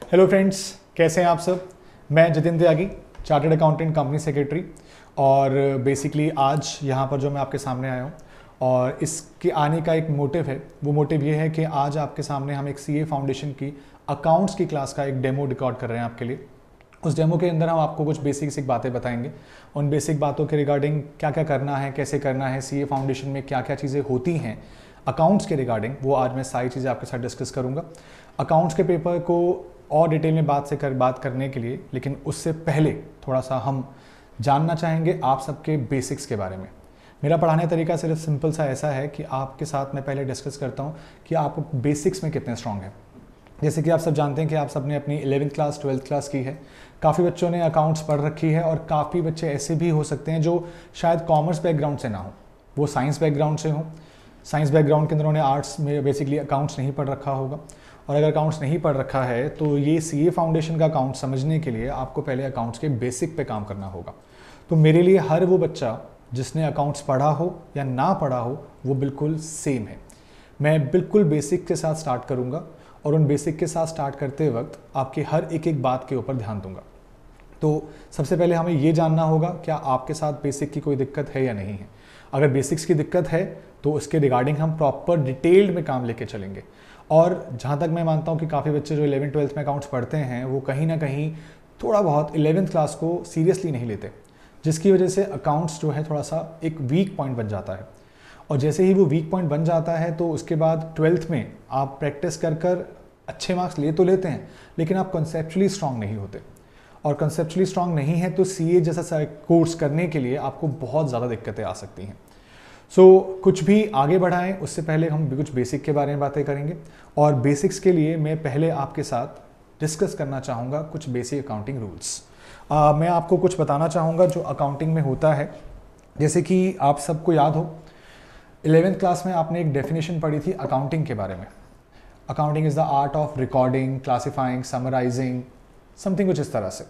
Hello friends, कैसे हैं आप सब। मैं जतिन त्यागी, चार्टर्ड अकाउंटेंट, कंपनी सेक्रेटरी। और बेसिकली आज यहाँ पर जो मैं आपके सामने आया हूँ और इसके आने का एक मोटिव है, वो मोटिव ये है कि आज आपके सामने हम एक सीए फाउंडेशन की अकाउंट्स की क्लास का एक डेमो रिकॉर्ड कर रहे हैं आपके लिए। उस डेमो के अंदर हम आपको कुछ बेसिक बातें बताएंगे। उन बेसिक बातों के रिगार्डिंग क्या क्या करना है, कैसे करना है, सीए फाउंडेशन में क्या क्या चीज़ें होती हैं अकाउंट्स के रिगार्डिंग, वो आज मैं सारी चीज़ें आपके साथ डिस्कस करूँगा। अकाउंट्स के पेपर को और डिटेल में बात करने के लिए, लेकिन उससे पहले थोड़ा सा हम जानना चाहेंगे आप सबके बेसिक्स के बारे में। मेरा पढ़ाने का तरीका सिर्फ सिंपल सा ऐसा है कि आपके साथ मैं पहले डिस्कस करता हूँ कि आप बेसिक्स में कितने स्ट्रांग हैं। जैसे कि आप सब जानते हैं कि आप सब ने अपनी 11th क्लास 12th क्लास की है। काफ़ी बच्चों ने अकाउंट्स पढ़ रखी है और काफ़ी बच्चे ऐसे भी हो सकते हैं जो शायद कॉमर्स बैकग्राउंड से ना हो, वो साइंस बैकग्राउंड से हो। साइंस बैकग्राउंड के अंदर उन्होंने आर्ट्स में बेसिकली अकाउंट्स नहीं पढ़ रखा होगा। और अगर अकाउंट्स नहीं पढ़ रखा है तो ये सीए फाउंडेशन का अकाउंट समझने के लिए आपको पहले अकाउंट्स के बेसिक पे काम करना होगा। तो मेरे लिए हर वो बच्चा जिसने अकाउंट्स पढ़ा हो या ना पढ़ा हो वो बिल्कुल सेम है। मैं बिल्कुल बेसिक के साथ स्टार्ट करूँगा और उन बेसिक के साथ स्टार्ट करते वक्त आपकी हर एक बात के ऊपर ध्यान दूंगा। तो सबसे पहले हमें ये जानना होगा क्या आपके साथ बेसिक की कोई दिक्कत है या नहीं है। अगर बेसिक्स की दिक्कत है तो उसके रिगार्डिंग हम प्रॉपर डिटेल्ड में काम लेके चलेंगे। और जहाँ तक मैं मानता हूँ कि काफ़ी बच्चे जो 11th 12th में अकाउंट्स पढ़ते हैं वो कहीं ना कहीं थोड़ा बहुत 11th क्लास को सीरियसली नहीं लेते, जिसकी वजह से अकाउंट्स जो है थोड़ा सा एक वीक पॉइंट बन जाता है। और जैसे ही वो वीक पॉइंट बन जाता है तो उसके बाद 12th में आप प्रैक्टिस कर कर अच्छे मार्क्स ले तो लेते हैं, लेकिन आप कंसेप्चुअली स्ट्रांग नहीं होते। और कंसेप्चुअली स्ट्रांग नहीं है तो सीए जैसा कोर्स करने के लिए आपको बहुत ज़्यादा दिक्कतें आ सकती हैं। कुछ भी आगे बढ़ाएं उससे पहले हम कुछ बेसिक के बारे में बातें करेंगे। और बेसिक्स के लिए मैं पहले आपके साथ डिस्कस करना चाहूँगा कुछ बेसिक अकाउंटिंग रूल्स। मैं आपको कुछ बताना चाहूँगा जो अकाउंटिंग में होता है। जैसे कि आप सबको याद हो 11th क्लास में आपने एक डेफिनेशन पढ़ी थी अकाउंटिंग के बारे में। Accounting is the art of recording, classifying, summarising, something कुछ इस तरह से।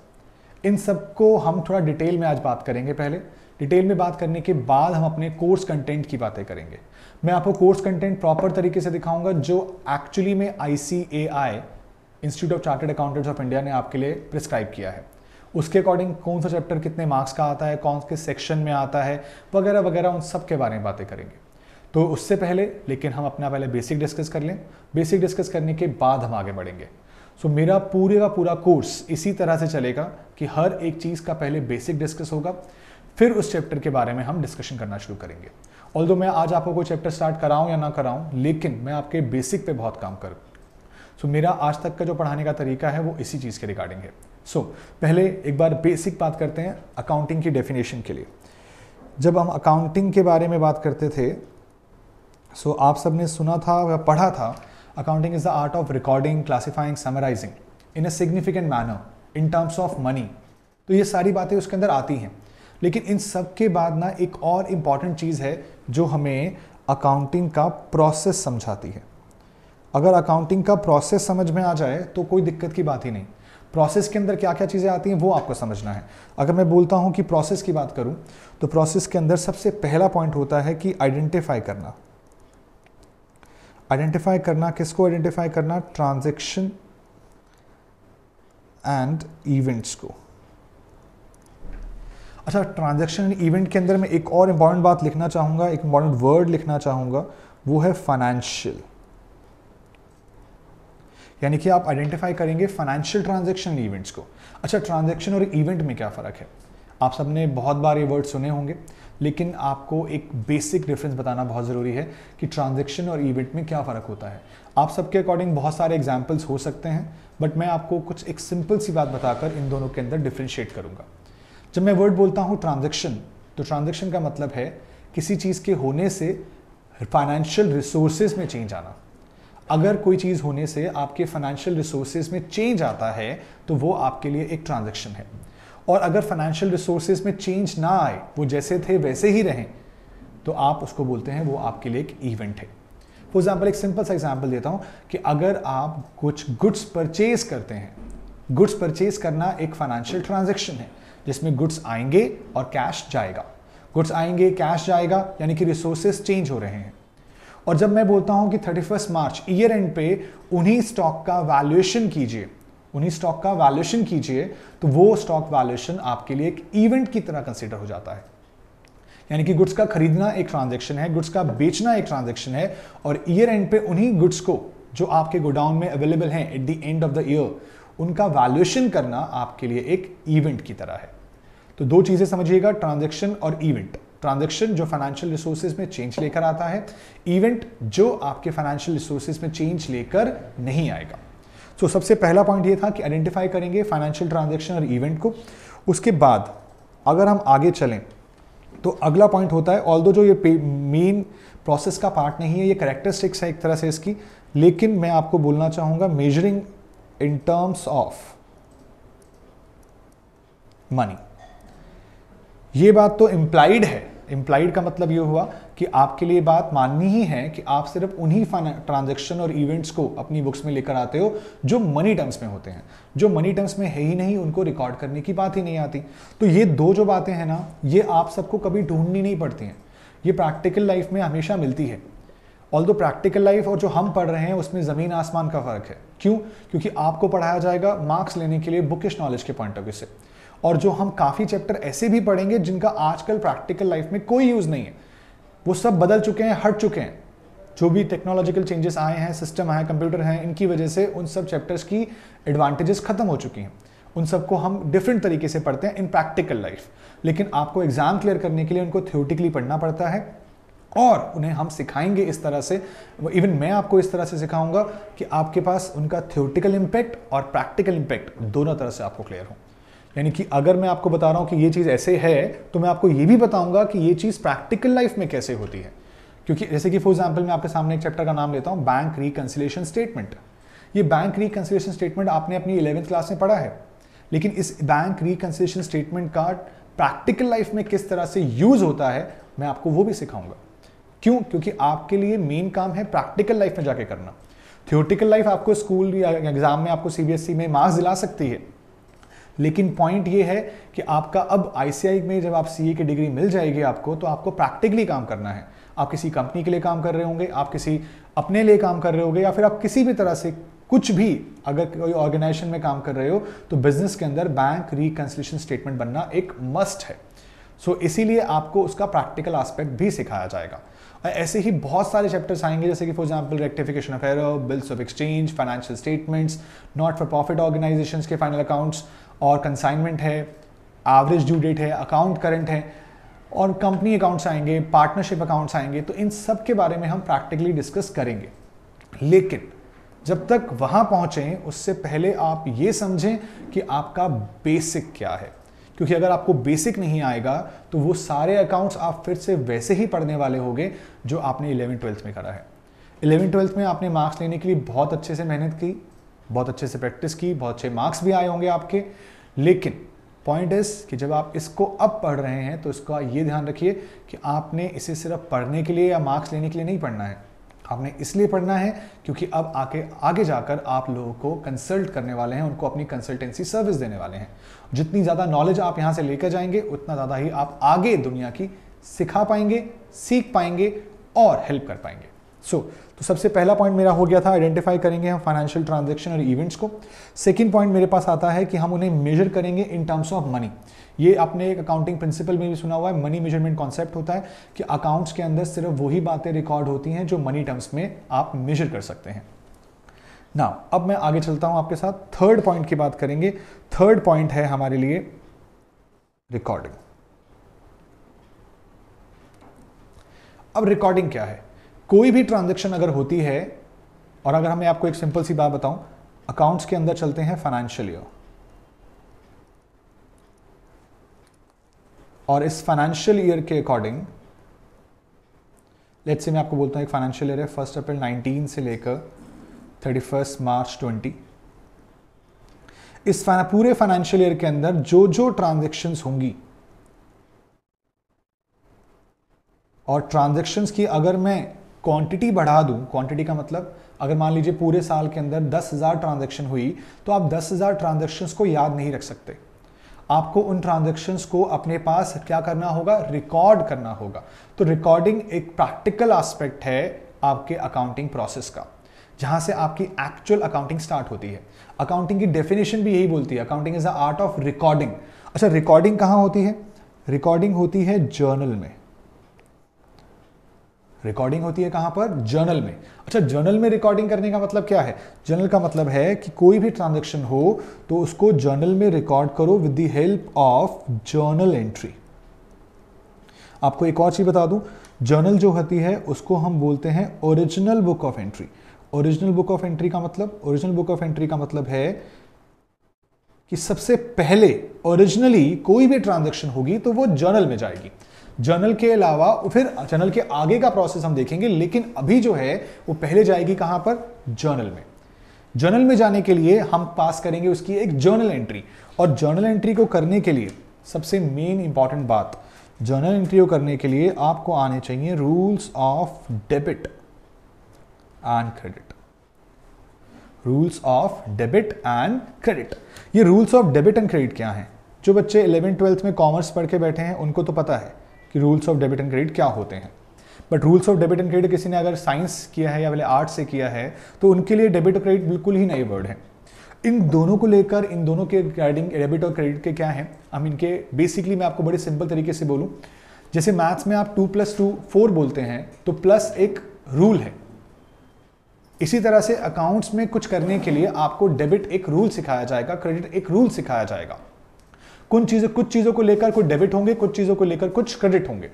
इन सब को हम थोड़ा डिटेल में आज बात करेंगे। पहले डिटेल में बात करने के बाद हम अपने कोर्स कंटेंट की बातें करेंगे। मैं आपको कोर्स कंटेंट प्रॉपर तरीके से दिखाऊंगा जो एक्चुअली में ICAI, institute of chartered accountants of India ने आपके लिए प्रिस्क्राइब किया है। उसके अकॉर्डिंग कौन सा चैप्टर कितने मार्क्स का आता है, कौन से सेक्शन में आता है, वगैरह वगैरह, उन सब के बारे में बातें करेंगे। तो उससे पहले लेकिन हम अपना पहले बेसिक डिस्कस कर लें। बेसिक डिस्कस करने के बाद हम आगे बढ़ेंगे। मेरा पूरे का पूरा कोर्स इसी तरह से चलेगा कि हर एक चीज़ का पहले बेसिक डिस्कस होगा, फिर उस चैप्टर के बारे में हम डिस्कशन करना शुरू करेंगे। ऑल्दो मैं आज आपको कोई चैप्टर स्टार्ट कराऊं या ना कराऊं, लेकिन मैं आपके बेसिक पे बहुत काम करूं। मेरा आज तक का जो पढ़ाने का तरीका है वो इसी चीज़ के रिगार्डिंग है। पहले एक बार बेसिक बात करते हैं अकाउंटिंग की डेफिनेशन के लिए। जब हम अकाउंटिंग के बारे में बात करते थे आप सबने सुना था या पढ़ा था, accounting is the art of recording, classifying, summarising in a significant manner in terms of money. तो ये सारी बातें उसके अंदर आती हैं, लेकिन इन सब के बाद ना एक और इम्पॉर्टेंट चीज़ है जो हमें अकाउंटिंग का प्रोसेस समझाती है। अगर अकाउंटिंग का प्रोसेस समझ में आ जाए तो कोई दिक्कत की बात ही नहीं। प्रोसेस के अंदर क्या क्या चीज़ें आती हैं वो आपको समझना है। अगर मैं बोलता हूँ कि प्रोसेस की बात करूँ तो प्रोसेस के अंदर सबसे पहला पॉइंट होता है कि आइडेंटिफाई करना। आइडेंटिफाई करना किसको आइडेंटिफाई करना? ट्रांजैक्शन एंड इवेंट्स को। अच्छा, ट्रांजैक्शन एंड इवेंट के अंदर मैं एक और इंपॉर्टेंट बात लिखना चाहूंगा, एक इंपॉर्टेंट वर्ड लिखना चाहूंगा, वो है फाइनेंशियल। यानी कि आप आइडेंटिफाई करेंगे फाइनेंशियल ट्रांजैक्शन इवेंट्स को। अच्छा, ट्रांजैक्शन और इवेंट में क्या फ़र्क है? आप सबने बहुत बार ये वर्ड सुने होंगे, लेकिन आपको एक बेसिक डिफरेंस बताना बहुत ज़रूरी है कि ट्रांजैक्शन और इवेंट में क्या फ़र्क होता है। आप सबके अकॉर्डिंग बहुत सारे एग्जाम्पल्स हो सकते हैं, बट मैं आपको कुछ एक सिंपल सी बात बताकर इन दोनों के अंदर डिफ्रेंशिएट करूँगा। जब मैं वर्ड बोलता हूँ ट्रांजैक्शन, तो ट्रांजैक्शन का मतलब है किसी चीज़ के होने से फाइनेंशियल रिसोर्सेज में चेंज आना। अगर कोई चीज़ होने से आपके फाइनेंशियल रिसोर्सेज में चेंज आता है तो वो आपके लिए एक ट्रांजैक्शन है। और अगर फाइनेंशियल रिसोर्सेज में चेंज ना आए, वो जैसे थे वैसे ही रहें, तो आप उसको बोलते हैं वो आपके लिए एक इवेंट है। फॉर एग्जाम्पल एक सिंपल सा एग्जाम्पल देता हूँ कि अगर आप कुछ गुड्स परचेज करते हैं, गुड्स परचेज करना एक फाइनेंशियल ट्रांजैक्शन है जिसमें गुड्स आएंगे और कैश जाएगा। गुड्स आएंगे, कैश जाएगा, यानी कि रिसोर्सेज चेंज हो रहे हैं। और जब मैं बोलता हूं कि 31 मार्च ईयर एंड पे उन्हीं स्टॉक का वैल्यूएशन कीजिए, उन्हीं स्टॉक का वैल्यूएशन कीजिए, तो वो स्टॉक वैल्यूएशन आपके लिए एक इवेंट की तरह कंसीडर हो जाता है। यानी कि गुड्स का खरीदना एक ट्रांजैक्शन है, गुड्स का बेचना एक ट्रांजैक्शन है, और ईयर एंड पे उन्हीं गुड्स को जो आपके गोडाउन में अवेलेबल हैं at the end of the year, उनका वैल्यूएशन करना आपके लिए एक इवेंट की तरह है। तो दो चीजें समझिएगा, ट्रांजैक्शन और इवेंट। ट्रांजैक्शन जो फाइनेंशियल रिसोर्सेज में चेंज लेकर आता है, इवेंट जो आपके फाइनेंशियल रिसोर्सेज में चेंज लेकर नहीं आएगा। तो सबसे पहला पॉइंट ये था कि आइडेंटिफाई करेंगे फाइनेंशियल ट्रांजैक्शन और इवेंट को। उसके बाद अगर हम आगे चलें तो अगला पॉइंट होता है, ऑल्दो जो ये मेन प्रोसेस का पार्ट नहीं है, ये कैरेक्टरिस्टिक्स है एक तरह से इसकी, लेकिन मैं आपको बोलना चाहूंगा measuring in terms of money. ये बात तो इंप्लाइड है। इंप्लाइड का मतलब ये हुआ कि आपके लिए बात माननी ही है कि आप सिर्फ उन्हीं ट्रांजैक्शन और इवेंट्स को अपनी बुक्स में लेकर आते हो जो मनी टर्म्स में होते हैं। जो मनी टर्म्स में है ही नहीं, उनको रिकॉर्ड करने की बात ही नहीं आती। तो ये दो जो बातें हैं ना, ये आप सबको कभी ढूंढनी नहीं पड़ती हैं, ये प्रैक्टिकल लाइफ में हमेशा मिलती है। ऑल्दो प्रैक्टिकल लाइफ और जो हम पढ़ रहे हैं उसमें ज़मीन आसमान का फ़र्क है। क्यों? क्योंकि आपको पढ़ाया जाएगा मार्क्स लेने के लिए बुकिश नॉलेज के पॉइंट ऑफ व्यू से, और जो हम काफ़ी चैप्टर ऐसे भी पढ़ेंगे जिनका आजकल प्रैक्टिकल लाइफ में कोई यूज़ नहीं है, वो सब बदल चुके हैं, हट चुके हैं। जो भी टेक्नोलॉजिकल चेंजेस आए हैं, सिस्टम आए, कंप्यूटर हैं, इनकी वजह से उन सब चैप्टर्स की एडवांटेजेस खत्म हो चुकी हैं। उन सबको हम डिफरेंट तरीके से पढ़ते हैं इन प्रैक्टिकल लाइफ, लेकिन आपको एग्जाम क्लियर करने के लिए उनको थ्योरेटिकली पढ़ना पड़ता है, और उन्हें हम सिखाएंगे इस तरह से, इवन मैं आपको इस तरह से सिखाऊंगा कि आपके पास उनका थ्योरेटिकल इम्पैक्ट और प्रैक्टिकल इम्पैक्ट दोनों तरह से आपको क्लियर हो। यानी कि अगर मैं आपको बता रहा हूं कि ये चीज़ ऐसे है, तो मैं आपको ये भी बताऊंगा कि ये चीज़ प्रैक्टिकल लाइफ में कैसे होती है। क्योंकि जैसे कि फॉर एग्जांपल मैं आपके सामने एक चैप्टर का नाम लेता हूं, बैंक रिकंसिलिएशन स्टेटमेंट। ये बैंक रिकंसिलिएशन स्टेटमेंट आपने अपनी 11th क्लास में पढ़ा है, लेकिन इस बैंक रिकंसिलिएशन स्टेटमेंट का प्रैक्टिकल लाइफ में किस तरह से यूज होता है, मैं आपको वो भी सिखाऊंगा। क्यों? क्योंकि आपके लिए मेन काम है प्रैक्टिकल लाइफ में जाके करना। थ्योरेटिकल लाइफ आपको स्कूल या एग्जाम में आपको सीबीएसई में मार्क्स दिला सकती है, लेकिन पॉइंट ये है कि आपका अब आईसीआई में जब आप सीए की डिग्री मिल जाएगी आपको, तो आपको प्रैक्टिकली काम करना है। आप किसी कंपनी के लिए काम कर रहे होंगे, आप किसी अपने लिए काम कर रहे होंगे, या फिर आप किसी भी तरह से कुछ भी अगर कोई ऑर्गेनाइजेशन में काम कर रहे हो, तो बिजनेस के अंदर बैंक रिकंसिलिएशन स्टेटमेंट बनना एक मस्ट है। सो इसीलिए आपको उसका प्रैक्टिकल एस्पेक्ट भी सिखाया जाएगा। ऐसे ही बहुत सारे चैप्टर्स आएंगे, जैसे कि for example rectification of error, bills of exchange, financial statements, not for profit organisations के फाइनल अकाउंट्स, और कंसाइनमेंट है, एवरेज ड्यू डेट है, अकाउंट करंट है, और कंपनी अकाउंट्स आएंगे, पार्टनरशिप अकाउंट्स आएंगे। तो इन सब के बारे में हम प्रैक्टिकली डिस्कस करेंगे। लेकिन जब तक वहां पहुंचें, उससे पहले आप ये समझें कि आपका बेसिक क्या है, क्योंकि अगर आपको बेसिक नहीं आएगा तो वो सारे अकाउंट्स आप फिर से वैसे ही पढ़ने वाले होंगे जो आपने 11th-12th में करा है। 11th-12th में आपने मार्क्स लेने के लिए बहुत अच्छे से मेहनत की, बहुत अच्छे से प्रैक्टिस की, बहुत अच्छे मार्क्स भी आए होंगे आपके, लेकिन पॉइंट इज कि जब आप इसको अब पढ़ रहे हैं तो इसका ये ध्यान रखिए कि आपने इसे सिर्फ पढ़ने के लिए या मार्क्स लेने के लिए नहीं पढ़ना है। आपने इसलिए पढ़ना है क्योंकि अब आगे जाकर आप लोगों को कंसल्ट करने वाले हैं, उनको अपनी कंसल्टेंसी सर्विस देने वाले हैं। जितनी ज़्यादा नॉलेज आप यहाँ से लेकर जाएंगे, उतना ज़्यादा ही आप आगे दुनिया की सिखा पाएंगे, सीख पाएंगे और हेल्प कर पाएंगे। तो सबसे पहला पॉइंट मेरा हो गया था, आइडेंटिफाई करेंगे हम फाइनेंशियल ट्रांजैक्शन और इवेंट्स को। सेकंड पॉइंट मेरे पास आता है कि हम उन्हें मेजर करेंगे इन टर्म्स ऑफ मनी। ये आपने एक अकाउंटिंग प्रिंसिपल में भी सुना हुआ है, मनी मेजरमेंट कॉन्सेप्ट होता है कि अकाउंट्स के अंदर सिर्फ वही बातें रिकॉर्ड होती हैं जो मनी टर्म्स में आप मेजर कर सकते हैं। नाउ अब मैं आगे चलता हूं आपके साथ, थर्ड पॉइंट की बात करेंगे। थर्ड पॉइंट है हमारे लिए रिकॉर्डिंग। अब रिकॉर्डिंग क्या है? कोई भी ट्रांजैक्शन अगर होती है, और अगर मैं आपको एक सिंपल सी बात बताऊं, अकाउंट्स के अंदर चलते हैं फाइनेंशियल ईयर, और इस फाइनेंशियल ईयर के अकॉर्डिंग लेट्स से मैं आपको बोलता हूं एक फाइनेंशियल ईयर है 1 अप्रैल 19 से लेकर 31 मार्च 20। इस पूरे फाइनेंशियल ईयर के अंदर जो जो ट्रांजैक्शंस होंगी, और ट्रांजैक्शंस की अगर मैं क्वांटिटी बढ़ा दूं, क्वांटिटी का मतलब अगर मान लीजिए पूरे साल के अंदर 10,000 ट्रांजैक्शन हुई, तो आप 10,000 ट्रांजैक्शंस को याद नहीं रख सकते। आपको उन ट्रांजैक्शंस को अपने पास क्या करना होगा? रिकॉर्ड करना होगा। तो रिकॉर्डिंग एक प्रैक्टिकल एस्पेक्ट है आपके अकाउंटिंग प्रोसेस का। जहां से आपकी एक्चुअल अकाउंटिंग स्टार्ट होती है। अकाउंटिंग की डेफिनेशन भी यही बोलती है, accounting is the art of recording. अच्छा, रिकॉर्डिंग कहां होती है? रिकॉर्डिंग होती है जर्नल में। रिकॉर्डिंग होती है कहां पर? जर्नल में। अच्छा, जर्नल में रिकॉर्डिंग करने का मतलब क्या है? जर्नल का मतलब है कि कोई भी ट्रांजैक्शन हो तो उसको जर्नल में रिकॉर्ड करो with the help of journal entry. आपको एक और चीज बता दूं, जर्नल जो होती है उसको हम बोलते हैं original book of entry. Original book of entry का मतलब, ओरिजिनल बुक ऑफ एंट्री का मतलब है कि सबसे पहले ओरिजिनली कोई भी ट्रांजैक्शन होगी तो वो जर्नल में जाएगी। जर्नल के अलावा फिर जर्नल के आगे का प्रोसेस हम देखेंगे, लेकिन अभी जो है वो पहले जाएगी कहां पर? जर्नल में। जर्नल में जाने के लिए हम पास करेंगे उसकी एक जर्नल एंट्री, और जर्नल एंट्री को करने के लिए सबसे मेन इंपॉर्टेंट बात, जर्नल एंट्री को करने के लिए आपको आने चाहिए rules of debit and credit. Rules of debit and credit. ये rules of debit and credit क्या हैं? जो बच्चे 11th-12th में कॉमर्स पढ़ के बैठे हैं उनको तो पता है कि rules of debit and credit क्या होते हैं, but rules of debit and credit किसी ने अगर साइंस किया है या पहले आर्ट से किया है तो उनके लिए डेबिट और क्रेडिट बिल्कुल ही नए वर्ड हैं। इन दोनों को लेकर, इन दोनों के रिगार्डिंग डेबिट और क्रेडिट के क्या हैं, हम इनके बेसिकली मैं आपको बड़े सिंपल तरीके से बोलूं, जैसे मैथ्स में आप 2 + 2 4 बोलते हैं तो प्लस एक रूल है, इसी तरह से अकाउंट्स में कुछ करने के लिए आपको डेबिट एक रूल सिखाया जाएगा, क्रेडिट एक रूल सिखाया जाएगा। कुछ चीजों को लेकर कुछ डेबिट होंगे, कुछ चीजों को लेकर कुछ क्रेडिट होंगे,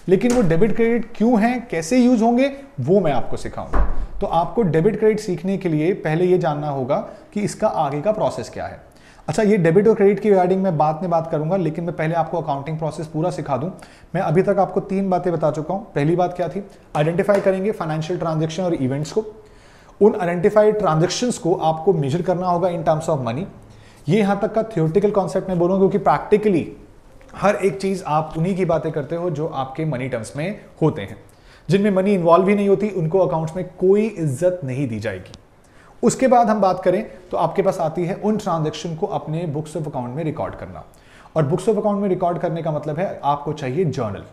लेकिन वो डेबिट क्रेडिट क्यों हैं, कैसे यूज होंगे, वो मैं आपको सिखाऊंगा। तो आपको डेबिट क्रेडिट सीखने के लिए पहले ये जानना होगा कि इसका आगे का प्रोसेस क्या है। अच्छा, ये डेबिट और क्रेडिट की रिगार्डिंग मैं बाद में बात करूंगा, लेकिन मैं पहले आपको अकाउंटिंग प्रोसेस पूरा सिखा दूं। मैं अभी तक आपको 3 बातें बता चुका हूं। पहली बात क्या थी? आइडेंटिफाई करेंगे फाइनेंशियल ट्रांजेक्शन और इवेंट्स को। उन आइडेंटिफाइड ट्रांजेक्शन्स को आपको मेजर करना होगा इन टर्म्स ऑफ मनी। ये यहां तक का थियोरेटिकल कॉन्सेप्ट में बोलूंगा, क्योंकि प्रैक्टिकली हर एक चीज आप उन्हीं की बातें करते हो जो आपके मनी टर्म्स में होते हैं। जिनमें मनी इन्वॉल्व ही नहीं होती उनको अकाउंट्स में कोई इज्जत नहीं दी जाएगी। उसके बाद हम बात करें तो आपके पास आती है उन ट्रांजैक्शन को अपने बुक्स ऑफ अकाउंट में रिकॉर्ड करना। और बुक्स ऑफ अकाउंट में रिकॉर्ड करने का मतलब है आपको चाहिए जर्नल।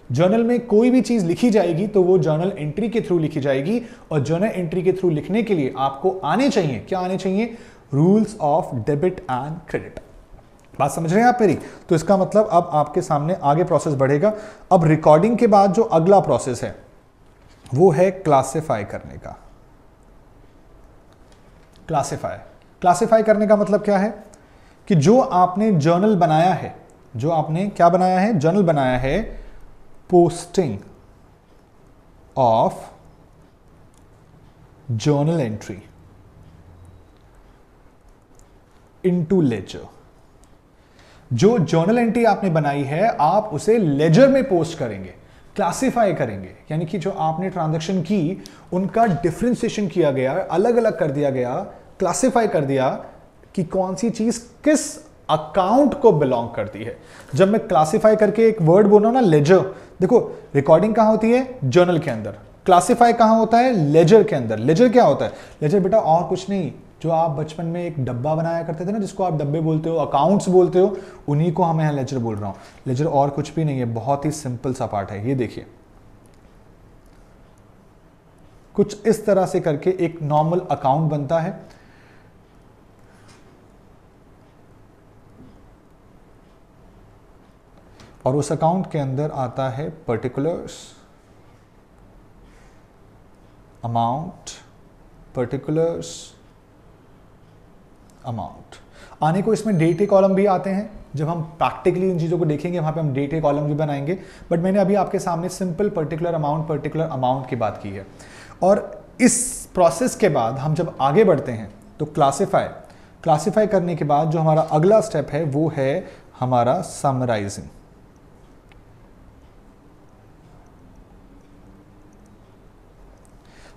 जर्नल में कोई भी चीज लिखी जाएगी तो वो जर्नल एंट्री के थ्रू लिखी जाएगी, और जर्नल एंट्री के थ्रू लिखने के लिए आपको आने चाहिए, क्या आने चाहिए? Rules of debit and credit. बात समझ रहे हैं आप मेरी? तो इसका मतलब अब आपके सामने आगे प्रोसेस बढ़ेगा। अब रिकॉर्डिंग के बाद जो अगला प्रोसेस है वो है क्लासिफाई करने का। क्लासिफाई करने का मतलब क्या है कि जो आपने जर्नल बनाया है, जो आपने क्या बनाया है? जर्नल बनाया है, posting of journal entry into ledger. जो जर्नल एंट्री आपने बनाई है आप उसे लेजर में पोस्ट करेंगे, क्लासिफाई करेंगे, यानी कि जो आपने ट्रांजैक्शन की उनका डिफरेंशिएशन किया गया, अलग अलग कर दिया गया, क्लासिफाई कर दिया कि कौन सी चीज किस अकाउंट को बिलोंग करती है। जब मैं क्लासिफाई करके एक वर्ड बोल रहा हूं ना, लेजर, देखो रिकॉर्डिंग कहां होती है? जर्नल के अंदर। क्लासिफाई कहां होता है? लेजर के अंदर। लेजर क्या होता है? लेजर बेटा और कुछ नहीं, जो आप बचपन में एक डब्बा बनाया करते थे ना, जिसको आप डब्बे बोलते हो, अकाउंट्स बोलते हो, उन्हीं को हम यहां लेजर बोल रहा हूं। लेजर और कुछ भी नहीं है, बहुत ही सिंपल सा पार्ट है। ये देखिए, कुछ इस तरह से करके एक नॉर्मल अकाउंट बनता है। और उस अकाउंट के अंदर आता है पर्टिकुलर्स, अमाउंट, पर्टिकुलर्स, अमाउंट। आने को इसमें डेटे कॉलम भी आते हैं। जब हम प्रैक्टिकली इन चीज़ों को देखेंगे वहां पे हम डेटे कॉलम भी बनाएंगे, बट मैंने अभी आपके सामने सिंपल पर्टिकुलर अमाउंट की बात की है। और इस प्रोसेस के बाद हम जब आगे बढ़ते हैं तो क्लासिफाई करने के बाद जो हमारा अगला स्टेप है वो है हमारा समराइजिंग।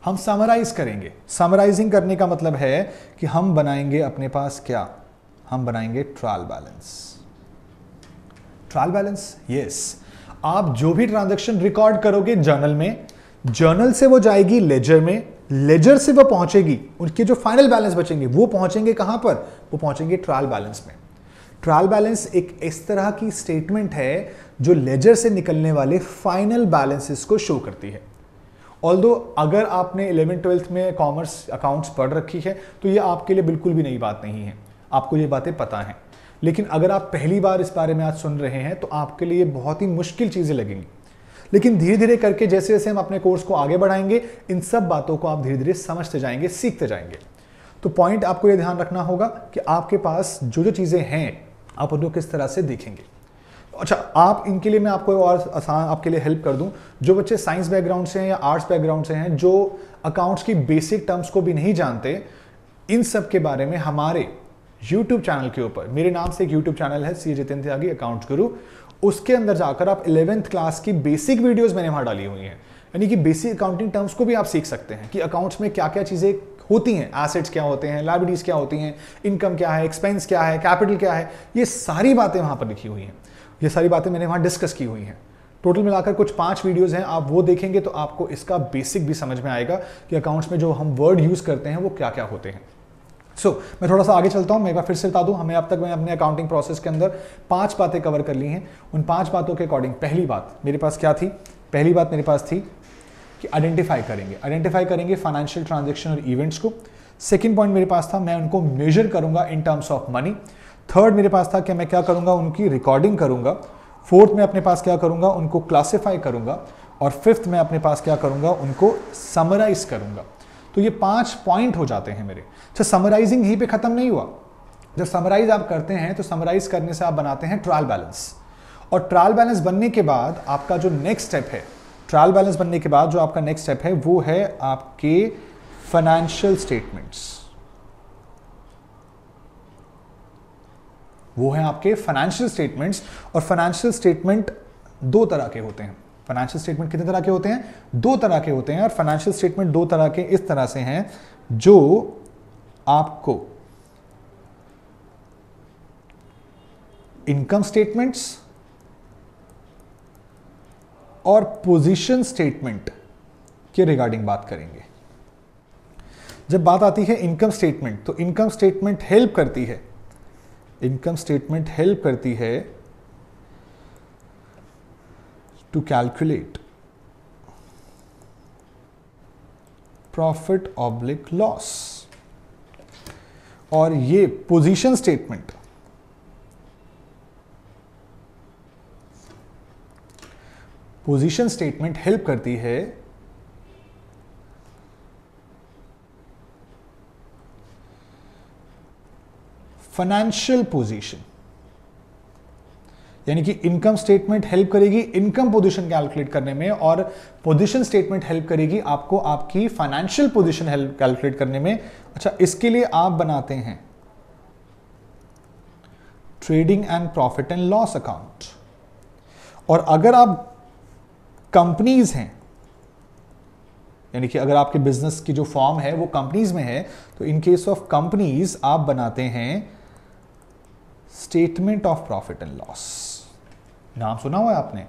हम समराइज करेंगे। समराइजिंग करने का मतलब है कि हम बनाएंगे अपने पास क्या? हम बनाएंगे trial balance. Trial balance, yes. आप जो भी ट्रांजैक्शन रिकॉर्ड करोगे जर्नल में, जर्नल से वो जाएगी लेजर में, लेजर से वो पहुंचेगी, उनके जो फाइनल बैलेंस बचेंगे वो पहुंचेंगे कहां पर? वो पहुंचेंगे ट्रायल बैलेंस में। ट्रायल बैलेंस एक इस तरह की स्टेटमेंट है जो लेजर से निकलने वाले फाइनल बैलेंसेस को शो करती है। ऑल्दो अगर आपने 11th-12th में कॉमर्स अकाउंट्स पढ़ रखी है तो ये आपके लिए बिल्कुल भी नई बात नहीं है, आपको ये बातें पता हैं। लेकिन अगर आप पहली बार इस बारे में आज सुन रहे हैं तो आपके लिए बहुत ही मुश्किल चीज़ें लगेंगी। लेकिन धीरे धीरे करके जैसे जैसे हम अपने कोर्स को आगे बढ़ाएंगे, इन सब बातों को आप धीरे धीरे समझते जाएंगे, सीखते जाएंगे। तो पॉइंट आपको ये ध्यान रखना होगा कि आपके पास जो जो चीज़ें हैं आप उनको किस तरह से देखेंगे। अच्छा, आप इनके लिए मैं आपको और आसान आपके लिए हेल्प कर दूं। जो बच्चे साइंस बैकग्राउंड से हैं या आर्ट्स बैकग्राउंड से हैं, जो अकाउंट्स की बेसिक टर्म्स को भी नहीं जानते, इन सब के बारे में हमारे यूट्यूब चैनल के ऊपर, मेरे नाम से एक यूट्यूब चैनल है सी जितेंद्र त्यागी अकाउंट्स गुरु, उसके अंदर जाकर आप 11th क्लास की बेसिक वीडियोस मैंने वहां डाली हुई हैं। यानी कि बेसिक अकाउंटिंग टर्म्स को भी आप सीख सकते हैं कि अकाउंट्स में क्या क्या चीज़ें होती हैं, एसेट्स क्या होते हैं, लायबिलिटीज क्या होती हैं, इनकम क्या है, एक्सपेंस क्या है, कैपिटल क्या है, ये सारी बातें वहां पर लिखी हुई हैं। ये सारी बातें मैंने वहां डिस्कस की हुई हैं। टोटल मिलाकर कुछ 5 वीडियोस हैं, आप वो देखेंगे तो आपको इसका बेसिक भी समझ में आएगा कि अकाउंट्स में जो हम वर्ड यूज करते हैं वो क्या क्या होते हैं। मैं थोड़ा सा आगे चलता हूं। मैं एक बार फिर से बता दूं, हमें अब तक मैं अपने अकाउंटिंग प्रोसेस के अंदर 5 बातें कवर कर ली हैं। उन 5 बातों के अकॉर्डिंग पहली बात मेरे पास क्या थी? पहली बात मेरे पास थी कि आइडेंटिफाई करेंगे फाइनेंशियल ट्रांजेक्शन और इवेंट्स को। सेकेंड पॉइंट मेरे पास था, मैं उनको मेजर करूंगा इन टर्म्स ऑफ मनी। थर्ड मेरे पास था कि मैं क्या करूंगा, उनकी रिकॉर्डिंग करूंगा। फोर्थ में अपने पास क्या करूंगा, उनको क्लासिफाई करूंगा। और फिफ्थ में अपने पास क्या करूंगा, उनको समराइज करूंगा। तो ये 5 पॉइंट हो जाते हैं मेरे। अच्छा, समराइजिंग यहीं पे खत्म नहीं हुआ। जब समराइज आप करते हैं तो समराइज करने से आप बनाते हैं ट्रायल बैलेंस, और ट्रायल बैलेंस बनने के बाद आपका जो नेक्स्ट स्टेप है, ट्रायल बैलेंस बनने के बाद जो आपका नेक्स्ट स्टेप है वो है आपके फाइनेंशियल स्टेटमेंट्स। वो है आपके फाइनेंशियल स्टेटमेंट्स। और फाइनेंशियल स्टेटमेंट 2 तरह के होते हैं। फाइनेंशियल स्टेटमेंट कितने तरह के होते हैं? 2 तरह के होते हैं। और फाइनेंशियल स्टेटमेंट 2 तरह के इस तरह से हैं जो आपको इनकम स्टेटमेंट्स और पोजीशन स्टेटमेंट के रिगार्डिंग बात करेंगे। जब बात आती है इनकम स्टेटमेंट, तो इनकम स्टेटमेंट हेल्प करती है, to calculate profit oblique loss. और ये पोजीशन स्टेटमेंट हेल्प करती है फाइनेंशियल पोजीशन। यानी कि इनकम स्टेटमेंट हेल्प करेगी इनकम पोजीशन कैलकुलेट करने में, और पोजीशन स्टेटमेंट हेल्प करेगी आपको आपकी फाइनेंशियल पोजीशन हेल्प कैलकुलेट करने में। अच्छा, इसके लिए आप बनाते हैं trading and profit and loss account. और अगर आप कंपनीज हैं, यानी कि अगर आपके बिजनेस की जो फॉर्म है वो कंपनीज में है, तो इन केस ऑफ कंपनीज आप बनाते हैं statement of profit and loss. नाम सुना हुआ है आपने?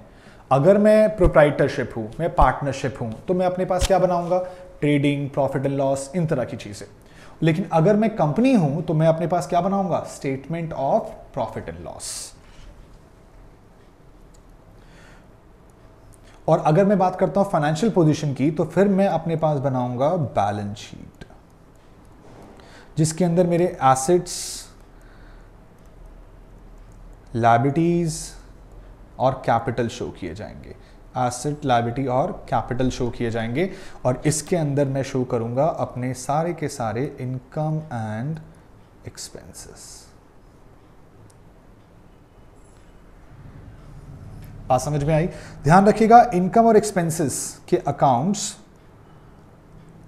अगर मैं प्रोप्राइटरशिप हूं, मैं पार्टनरशिप हूं, तो मैं अपने पास क्या बनाऊंगा? ट्रेडिंग, प्रॉफिट एंड लॉस, इन तरह की चीजें। लेकिन अगर मैं कंपनी हूं तो मैं अपने पास क्या बनाऊंगा? Statement of profit and loss. और अगर मैं बात करता हूं फाइनेंशियल पोजीशन की, तो फिर मैं अपने पास बनाऊंगा बैलेंस शीट, जिसके अंदर मेरे एसेट्स, लायबिलिटीज और कैपिटल शो किए जाएंगे। एसेट, लायबिलिटी और कैपिटल शो किए जाएंगे। और इसके अंदर मैं शो करूंगा अपने सारे के सारे इनकम एंड एक्सपेंसेस। बात समझ में आई? ध्यान रखिएगा, इनकम और एक्सपेंसेस के अकाउंट्स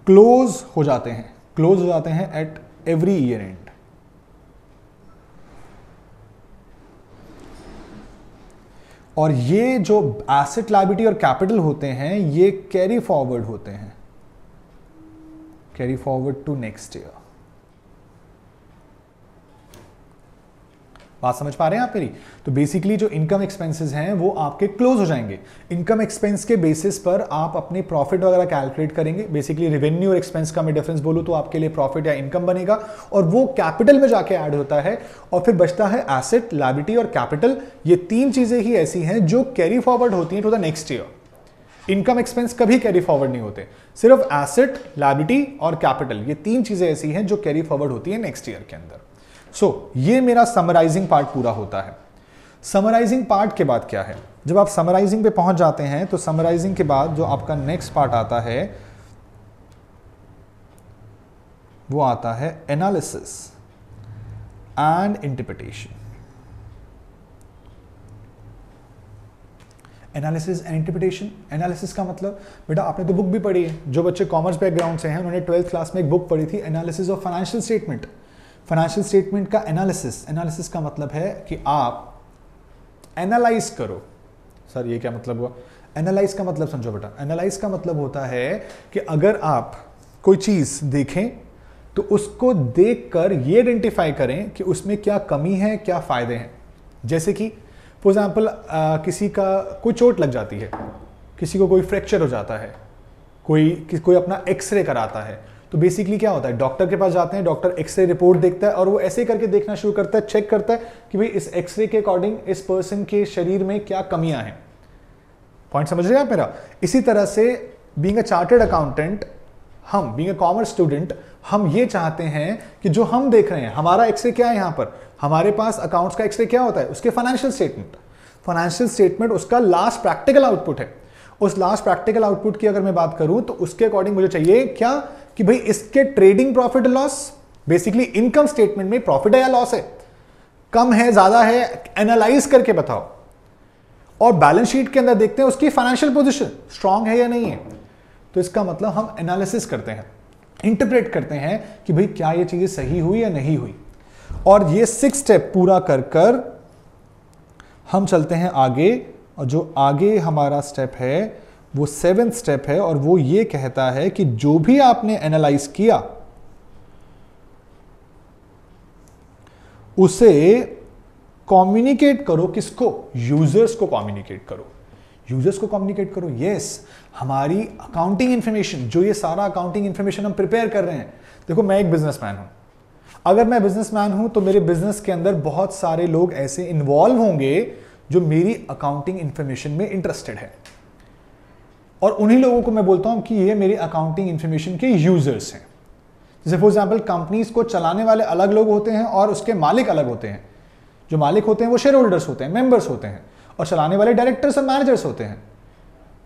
क्लोज हो जाते हैं एट एवरी ईयर एंड। और ये जो एसेट, लायबिलिटी और कैपिटल होते हैं, ये कैरी फॉरवर्ड होते हैं, carry forward to next year. बात समझ पा रहे हैं आप मेरी? तो बेसिकली जो इनकम एक्सपेंसेस हैं वो आपके क्लोज हो जाएंगे। इनकम एक्सपेंस के बेसिस पर आप अपने प्रॉफिट वगैरह कैलकुलेट करेंगे। बेसिकली रेवेन्यू और एक्सपेंस का मैं डिफरेंस बोलूं तो आपके लिए प्रॉफिट या इनकम बनेगा, और वो कैपिटल में जाके ऐड होता है। और फिर बचता है एसेट, लायबिलिटी और कैपिटल। ये 3 चीजें ही ऐसी हैं जो कैरी फॉरवर्ड होती हैं to the next year. Income expense कभी कैरी फॉरवर्ड नहीं होते, सिर्फ एसेट, लायबिलिटी और कैपिटल, ये तीन चीजें ऐसी हैं जो कैरी फॉरवर्ड होती है नेक्स्ट ईयर के अंदर। सो ये मेरा समराइजिंग पार्ट पूरा होता है। समराइजिंग पार्ट के बाद क्या है, जब आप समराइजिंग पे पहुंच जाते हैं तो समराइजिंग के बाद जो आपका नेक्स्ट पार्ट आता है वो आता है analysis and interpretation. Analysis and interpretation, analysis का मतलब बेटा आपने तो बुक भी पढ़ी है, जो बच्चे कॉमर्स बैकग्राउंड से हैं उन्होंने 12th क्लास में एक बुक पढ़ी थी, analysis of financial statement. Financial statement का एनालिसिस, एनालिसिस का मतलब है कि आप एनालाइज करो। सर ये क्या मतलब हुआ? एनालाइज का मतलब समझो बेटा, एनालाइज का मतलब होता है कि अगर आप कोई चीज देखें तो उसको देखकर ये आइडेंटिफाई करें कि उसमें क्या कमी है, क्या फायदे हैं। जैसे कि फॉर एग्जाम्पल किसी का कोई चोट लग जाती है, किसी को कोई फ्रैक्चर हो जाता है, कोई अपना एक्सरे कराता है, तो बेसिकली क्या होता है, डॉक्टर के पास जाते हैं, डॉक्टर एक्सरे रिपोर्ट देखता है और वो ऐसे करके देखना शुरू करता है, चेक करता है कि भाई इस एक्सरे के अकॉर्डिंग इस पर्सन के शरीर में क्या कमियां हैं। पॉइंट समझ रहे हैं आप मेरा? इसी तरह से बीइंग अ चार्टर्ड अकाउंटेंट, हम बीइंग अ कॉमर्स स्टूडेंट, हम ये चाहते हैं कि जो हम देख रहे हैं, हमारा एक्सरे क्या है, यहां पर हमारे पास अकाउंट्स का एक्सरे क्या होता है, उसके फाइनेंशियल स्टेटमेंट। फाइनेंशियल स्टेटमेंट उसका लास्ट प्रैक्टिकल आउटपुट है। उस लास्ट प्रैक्टिकल आउटपुट की अगर मैं बात करूं तो उसके अकॉर्डिंग मुझे चाहिए क्या कि भाई इसके trading profit loss, basically income statement में प्रॉफिट है या लॉस है, कम है ज्यादा है, एनालाइज करके बताओ। और बैलेंस शीट के अंदर देखते हैं उसकी फाइनेंशियल पोजीशन स्ट्रांग है या नहीं है। तो इसका मतलब हम एनालिसिस करते हैं, इंटरप्रेट करते हैं कि भाई क्या ये चीजें सही हुई या नहीं हुई। और ये 6 स्टेप पूरा कर हम चलते हैं आगे, और जो आगे हमारा स्टेप है वो 7th स्टेप है, और वो ये कहता है कि जो भी आपने एनालाइज किया उसे कम्युनिकेट करो। किसको? यूजर्स को कम्युनिकेट करो। यूजर्स को कम्युनिकेट करो। यस, हमारी अकाउंटिंग इंफॉर्मेशन, जो ये सारा अकाउंटिंग इंफॉर्मेशन हम प्रिपेयर कर रहे हैं, देखो मैं एक बिजनेसमैन हूं, अगर मैं बिजनेसमैन हूं तो मेरे बिजनेस के अंदर बहुत सारे लोग ऐसे इन्वॉल्व होंगे जो मेरी अकाउंटिंग इंफॉर्मेशन में इंटरेस्टेड है, और उन्हीं लोगों को मैं बोलता हूं कि ये मेरी अकाउंटिंग इंफॉर्मेशन के यूजर्स हैं। जैसे फॉर एग्जांपल कंपनीज को चलाने वाले अलग लोग होते हैं और उसके मालिक अलग होते हैं। जो मालिक होते हैं वो शेयर होल्डर्स होते हैं, मेंबर्स होते हैं, और चलाने वाले डायरेक्टर्स और मैनेजर्स होते हैं।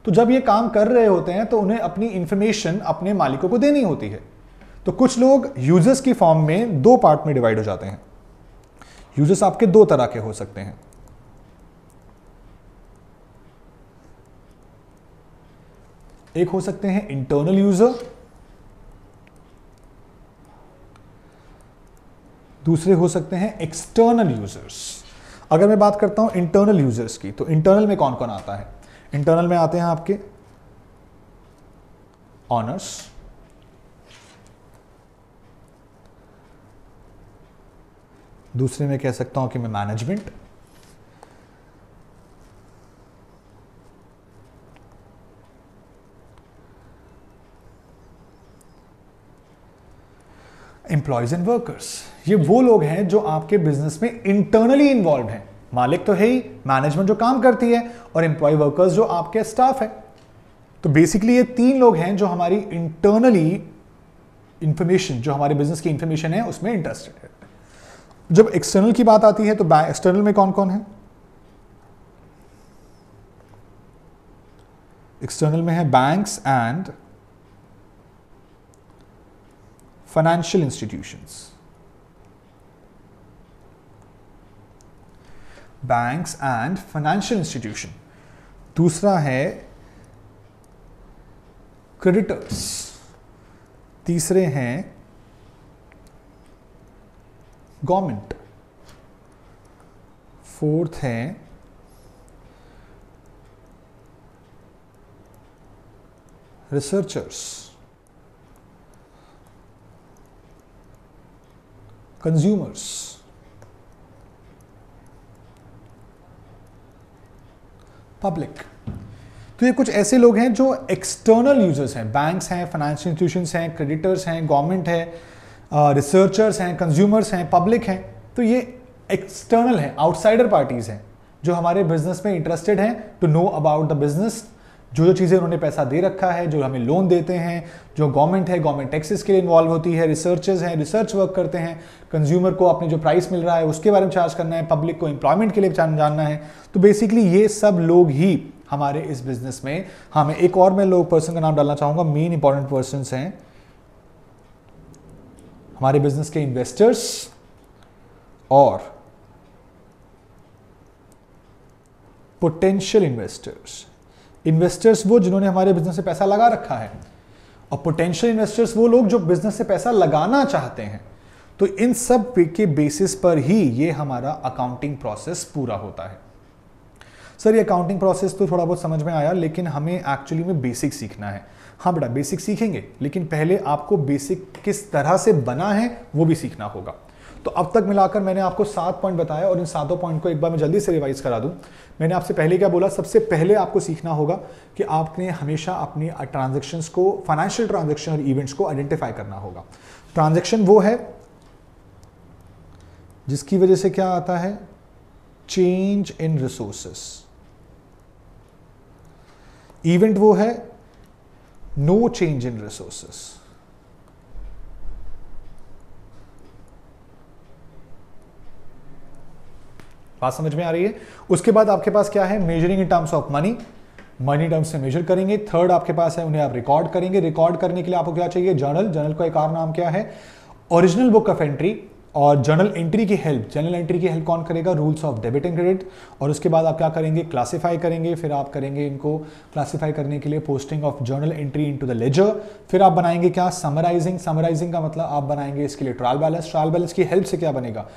तो जब ये काम कर रहे होते हैं तो उन्हें अपनी इंफॉर्मेशन अपने मालिकों को देनी होती है। तो कुछ लोग यूजर्स की फॉर्म में 2 पार्ट में डिवाइड हो जाते हैं। यूजर्स आपके 2 तरह के हो सकते हैं। एक हो सकते हैं इंटरनल यूजर, दूसरे हो सकते हैं एक्सटर्नल यूजर्स। अगर मैं बात करता हूं इंटरनल यूजर्स की, तो इंटरनल में कौन कौन आता है? इंटरनल में आते हैं आपके ऑनर्स, दूसरे में कह सकता हूं कि मैं मैनेजमेंट, एम्प्लॉयज एंड वर्कर्स। ये वो लोग हैं जो आपके बिजनेस में इंटरनली इन्वॉल्व हैं। मालिक तो है ही, मैनेजमेंट जो काम करती है, और एम्प्लॉय वर्कर्स जो आपके स्टाफ है। तो बेसिकली ये 3 लोग हैं जो हमारी इंटरनली इंफॉर्मेशन, जो हमारे बिजनेस की इंफॉर्मेशन है उसमें इंटरेस्टेड है। जब एक्सटर्नल की बात आती है तो एक्सटर्नल में कौन कौन है? एक्सटर्नल में है banks and financial institutions. Banks and financial institution. दूसरा है क्रेडिटर्स। तीसरे हैं गवर्नमेंट। फोर्थ है रिसर्चर्स, कंज्यूमर्स, पब्लिक। तो ये कुछ ऐसे लोग हैं जो एक्सटर्नल यूजर्स हैं। बैंक्स हैं, फाइनेंशियल इंस्टीट्यूशंस हैं, क्रेडिटर्स हैं, गवर्नमेंट है, रिसर्चर्स हैं, कंज्यूमर्स हैं, पब्लिक हैं। तो ये एक्सटर्नल है, आउटसाइडर पार्टीज हैं जो हमारे बिजनेस में इंटरेस्टेड हैं to know about the business, जो चीज़ें उन्होंने पैसा दे रखा है, जो हमें लोन देते हैं, जो गवर्नमेंट है, गवर्नमेंट टैक्सेस के लिए इन्वॉल्व होती है, रिसर्चर्स हैं, रिसर्च वर्क करते हैं, कंज्यूमर को अपने जो प्राइस मिल रहा है उसके बारे में चार्ज करना है, पब्लिक को एम्प्लॉयमेंट के लिए जानना है। तो बेसिकली ये सब लोग ही हमारे इस बिजनेस में, हाँ मैं एक और मैं लोग पर्सन का नाम डालना चाहूँगा, मेन इंपॉर्टेंट पर्सन हैं हमारे बिजनेस के इन्वेस्टर्स और पोटेंशियल इन्वेस्टर्स। इन्वेस्टर्स वो जिन्होंने हमारे बिजनेस से पैसा लगा रखा है, और पोटेंशियल इन्वेस्टर्स वो लोग जो बिजनेस से पैसा लगाना चाहते हैं। तो इन सब के बेसिस पर ही ये हमारा अकाउंटिंग प्रोसेस पूरा होता है। सर ये अकाउंटिंग प्रोसेस तो थोड़ा बहुत समझ में आया, लेकिन हमें एक्चुअली में बेसिक सीखना है। हाँ बेटा बेसिक सीखेंगे, लेकिन पहले आपको बेसिक किस तरह से बना है वो भी सीखना होगा। तो अब तक मिलाकर मैंने आपको 7 पॉइंट बताया, और इन 7 पॉइंट को एक बार मैं जल्दी से रिवाइज करा दूं। मैंने आपसे पहले क्या बोला, सबसे पहले आपको सीखना होगा कि आपने हमेशा अपनी ट्रांजैक्शंस को, फाइनेंशियल ट्रांजैक्शन और इवेंट्स को आइडेंटिफाई करना होगा। ट्रांजैक्शन वो है जिसकी वजह से क्या आता है, चेंज इन रिसोर्सेस। इवेंट वो है नो चेंज इन रिसोर्सेस। बात समझ में आ रही है? उसके बाद आपके पास क्या है, measuring in terms of money, money terms से मेजर करेंगे। थर्ड आपके पास है, उन्हें आप रिकॉर्ड करेंगे। रिकॉर्ड करने के लिए आपको क्या चाहिए, जर्नल। जर्नल का एक और नाम क्या है, ओरिजिनल बुक ऑफ एंट्री। और जर्नल एंट्री की हेल्प, जर्नल एंट्री की हेल्प कौन करेगा, rules of debit and credit. और उसके बाद आप क्या करेंगे, क्लासिफाई करेंगे। फिर आप करेंगे इनको क्लासिफाई करने के लिए posting of journal entry into the ledger. फिर आप बनाएंगे क्या, समराइजिंग। समराइजिंग का मतलब आप बनाएंगे इसके लिए ट्रायल बैलेंस। ट्रायल बैलेंस की हेल्प से क्या बनेगा,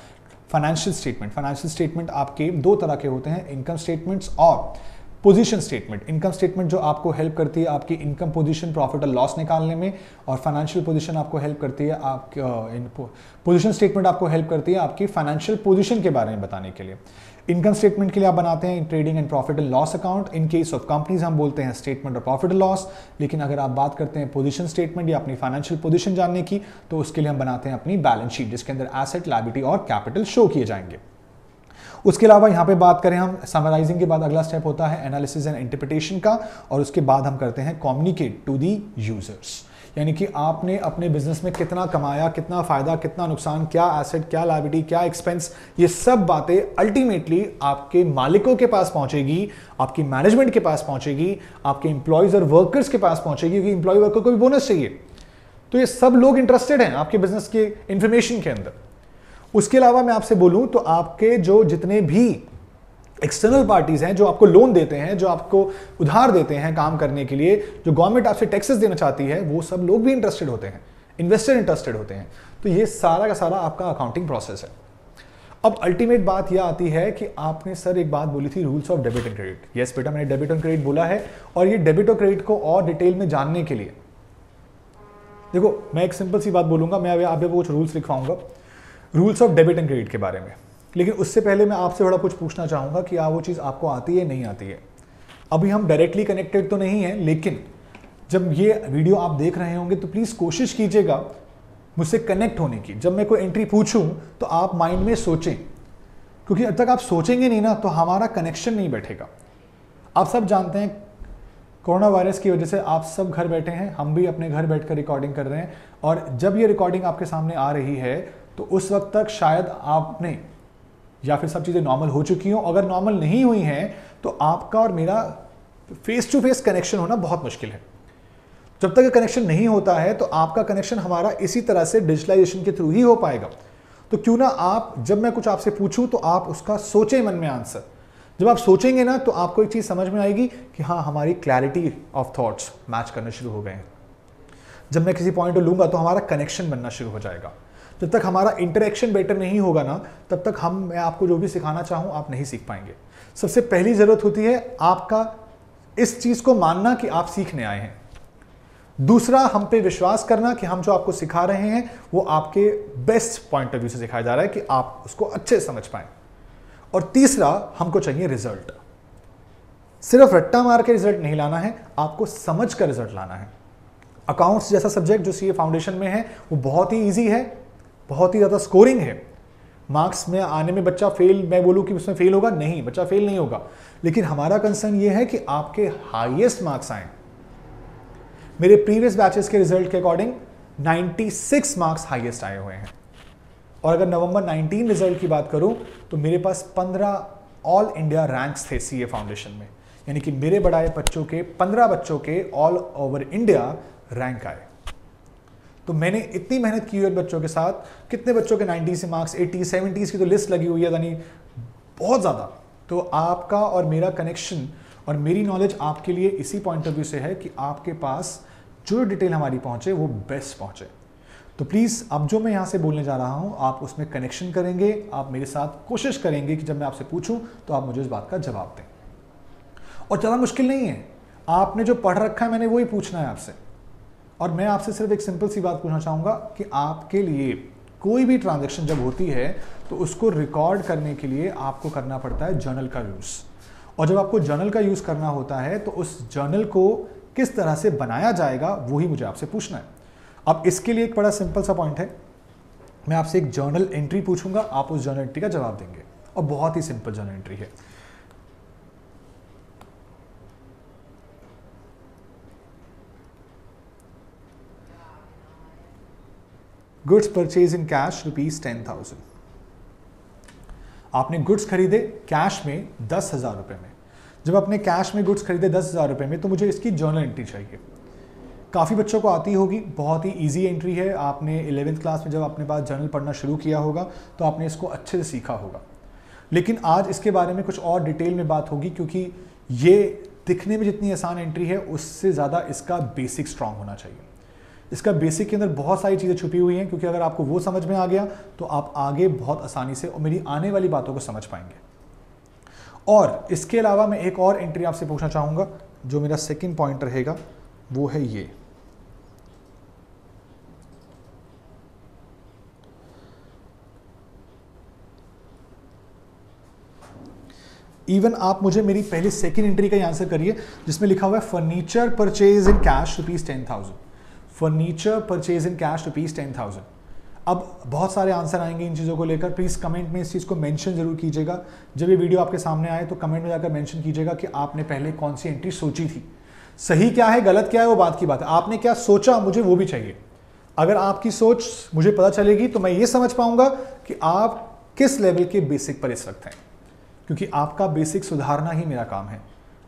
फाइनेंशियल स्टेटमेंट। फाइनेंशियल स्टेटमेंट आपके 2 तरह के होते हैं, इनकम स्टेटमेंट्स और पोजीशन स्टेटमेंट। इनकम स्टेटमेंट जो आपको हेल्प करती है आपकी इनकम पोजीशन, प्रॉफिट और लॉस निकालने में, और फाइनेंशियल पोजीशन आपको हेल्प करती है पोजीशन स्टेटमेंट आपको हेल्प करती है आपकी फाइनेंशियल पोजीशन के बारे में बताने के लिए। इनकम स्टेटमेंट के लिए आप बनाते हैं trading and profit and loss account. In case of companies हम बोलते हैं स्टेटमेंट और प्रॉफिट एंड लॉस। लेकिन अगर आप बात करते हैं पोजीशन स्टेटमेंट या अपनी फाइनेंशियल पोजीशन जानने की, तो उसके लिए हम बनाते हैं अपनी बैलेंस शीट, जिसके अंदर एसेट, लायबिलिटी और कैपिटल शो किए जाएंगे। उसके अलावा यहाँ पे बात करें हम, समराइजिंग के बाद अगला स्टेप होता है एनालिसिस एंड इंटरप्रिटेशन का, और उसके बाद हम करते हैं कम्युनिकेट टू दी यूजर्स। यानी कि आपने अपने बिजनेस में कितना कमाया, कितना फायदा, कितना नुकसान, क्या एसेट, क्या लायबिलिटी, क्या एक्सपेंस, ये सब बातें अल्टीमेटली आपके मालिकों के पास पहुंचेगी, आपकी मैनेजमेंट के पास पहुंचेगी, आपके एम्प्लॉयज और वर्कर्स के पास पहुंचेगी, क्योंकि एम्प्लॉय वर्कर को भी बोनस चाहिए। तो ये सब लोग इंटरेस्टेड हैं आपके बिजनेस के इंफॉर्मेशन के अंदर। उसके अलावा मैं आपसे बोलूं तो आपके जो जितने भी एक्सटर्नल पार्टीज हैं, जो आपको लोन देते हैं, जो आपको उधार देते हैं काम करने के लिए, जो गवर्नमेंट आपसे टैक्सेस देना चाहती है, वो सब लोग भी इंटरेस्टेड होते हैं, इन्वेस्टर इंटरेस्टेड होते हैं। तो ये सारा का सारा आपका अकाउंटिंग प्रोसेस है। अब अल्टीमेट बात यह आती है कि आपने सर एक बात बोली थी, rules of debit and credit. Yes बेटा, मैंने डेबिट एंड क्रेडिट बोला है, और ये डेबिट और क्रेडिट को और डिटेल में जानने के लिए देखो मैं एक सिंपल सी बात बोलूंगा, मैं अभी कुछ रूल्स लिखवाऊंगा rules of debit and credit के बारे में। लेकिन उससे पहले मैं आपसे थोड़ा कुछ पूछना चाहूँगा कि वो चीज़ आपको आती है नहीं आती है। अभी हम डायरेक्टली कनेक्टेड तो नहीं है, लेकिन जब ये वीडियो आप देख रहे होंगे तो प्लीज़ कोशिश कीजिएगा मुझसे कनेक्ट होने की। जब मैं कोई एंट्री पूछूं तो आप माइंड में सोचें, क्योंकि जब तक आप सोचेंगे नहीं ना तो हमारा कनेक्शन नहीं बैठेगा। आप सब जानते हैं कोरोना वायरस की वजह से आप सब घर बैठे हैं, हम भी अपने घर बैठकर रिकॉर्डिंग कर रहे हैं, और जब ये रिकॉर्डिंग आपके सामने आ रही है तो उस वक्त तक शायद आपने या फिर सब चीज़ें नॉर्मल हो चुकी हों। अगर नॉर्मल नहीं हुई हैं तो आपका और मेरा फेस टू फेस कनेक्शन होना बहुत मुश्किल है। जब तक कनेक्शन नहीं होता है तो आपका कनेक्शन हमारा इसी तरह से डिजिटलाइजेशन के थ्रू ही हो पाएगा। तो क्यों ना आप, जब मैं कुछ आपसे पूछूं तो आप उसका सोचें मन में आंसर। जब आप सोचेंगे ना तो आपको एक चीज़ समझ में आएगी कि हाँ, हमारी क्लैरिटी ऑफ थॉट्स मैच करने शुरू हो गए हैं। जब मैं किसी पॉइंट को लूँगा तो हमारा कनेक्शन बनना शुरू हो जाएगा। जब तक हमारा इंटरेक्शन बेटर नहीं होगा ना, तब तक मैं आपको जो भी सिखाना चाहूँ आप नहीं सीख पाएंगे। सबसे पहली ज़रूरत होती है आपका इस चीज़ को मानना कि आप सीखने आए हैं। दूसरा, हम पे विश्वास करना कि हम जो आपको सिखा रहे हैं वो आपके बेस्ट पॉइंट ऑफ व्यू से सिखाया जा रहा है कि आप उसको अच्छे से समझ पाएं। और तीसरा, हमको चाहिए रिजल्ट। सिर्फ रट्टा मार के रिजल्ट नहीं लाना है, आपको समझ कर रिजल्ट लाना है। अकाउंट्स जैसा सब्जेक्ट जो सीए फाउंडेशन में है वो बहुत ही ईजी है, बहुत ही ज़्यादा स्कोरिंग है, मार्क्स में आने में बच्चा फेल, मैं बोलूं कि उसमें फेल होगा, नहीं, बच्चा फेल नहीं होगा, लेकिन हमारा कंसर्न ये है कि आपके हाईएस्ट मार्क्स आए। मेरे प्रीवियस बैचेस के रिजल्ट के अकॉर्डिंग 96 मार्क्स हाईएस्ट आए हुए हैं। और अगर नवंबर 19 रिजल्ट की बात करूं तो मेरे पास 15 ऑल इंडिया रैंक्स थे सीए फाउंडेशन में, यानी कि मेरे बढ़ाए बच्चों के 15 बच्चों के ऑल ओवर इंडिया रैंक आए। तो मैंने इतनी मेहनत की हुई है बच्चों के साथ, कितने बच्चों के 90 से मार्क्स, 80, 70 की तो लिस्ट लगी हुई है, यानी बहुत ज़्यादा। तो आपका और मेरा कनेक्शन और मेरी नॉलेज आपके लिए इसी पॉइंट ऑफ व्यू से है कि आपके पास जो डिटेल हमारी पहुंचे वो बेस्ट पहुंचे। तो प्लीज़ अब जो मैं यहाँ से बोलने जा रहा हूँ आप उसमें कनेक्शन करेंगे, आप मेरे साथ कोशिश करेंगे कि जब मैं आपसे पूछूँ तो आप मुझे इस बात का जवाब दें। और ज़्यादा मुश्किल नहीं है, आपने जो पढ़ रखा है मैंने वही पूछना है आपसे। और मैं आपसे सिर्फ एक सिंपल सी बात पूछना चाहूँगा कि आपके लिए कोई भी ट्रांजैक्शन जब होती है तो उसको रिकॉर्ड करने के लिए आपको करना पड़ता है जर्नल का यूज़। और जब आपको जर्नल का यूज़ करना होता है तो उस जर्नल को किस तरह से बनाया जाएगा वही मुझे आपसे पूछना है। अब इसके लिए एक बड़ा सिंपल सा पॉइंट है, मैं आपसे एक जर्नल एंट्री पूछूंगा, आप उस जर्नल एंट्री का जवाब देंगे, और बहुत ही सिंपल जर्नल एंट्री है। Goods purchase in cash ₹10,000। आपने गुड्स खरीदे कैश में 10,000 रुपए में। जब आपने कैश में गुड्स खरीदे 10,000 रुपए में तो मुझे इसकी जर्नल एंट्री चाहिए। काफ़ी बच्चों को आती होगी, बहुत ही इजी एंट्री है। आपने 11th क्लास में जब अपने पास जर्नल पढ़ना शुरू किया होगा तो आपने इसको अच्छे से सीखा होगा। लेकिन आज इसके बारे में कुछ और डिटेल में बात होगी, क्योंकि ये दिखने में जितनी आसान एंट्री है उससे ज़्यादा इसका बेसिक स्ट्रांग होना चाहिए। इसका बेसिक के अंदर बहुत सारी चीज़ें छुपी हुई हैं, क्योंकि अगर आपको वो समझ में आ गया तो आप आगे बहुत आसानी से और मेरी आने वाली बातों को समझ पाएंगे। और इसके अलावा मैं एक और एंट्री आपसे पूछना चाहूँगा, जो मेरा सेकंड पॉइंट रहेगा वो है ये। इवन आप मुझे मेरी पहली सेकंड एंट्री का आंसर करिए, जिसमें लिखा हुआ है furniture purchase in cash ₹10,000। Furniture purchase in cash ₹10,000। अब बहुत सारे आंसर आएंगे इन चीज़ों को लेकर, प्लीज़ कमेंट में इस चीज़ को मेंशन जरूर कीजिएगा। जब ये वीडियो आपके सामने आए तो कमेंट में जाकर मेंशन कीजिएगा कि आपने पहले कौन सी एंट्री सोची थी। सही क्या है गलत क्या है वो बात की बात है, आपने क्या सोचा मुझे वो भी चाहिए। अगर आपकी सोच मुझे पता चलेगी तो मैं ये समझ पाऊंगा कि आप किस लेवल के बेसिक पर इस वक्त हैं, क्योंकि आपका बेसिक सुधारना ही मेरा काम है।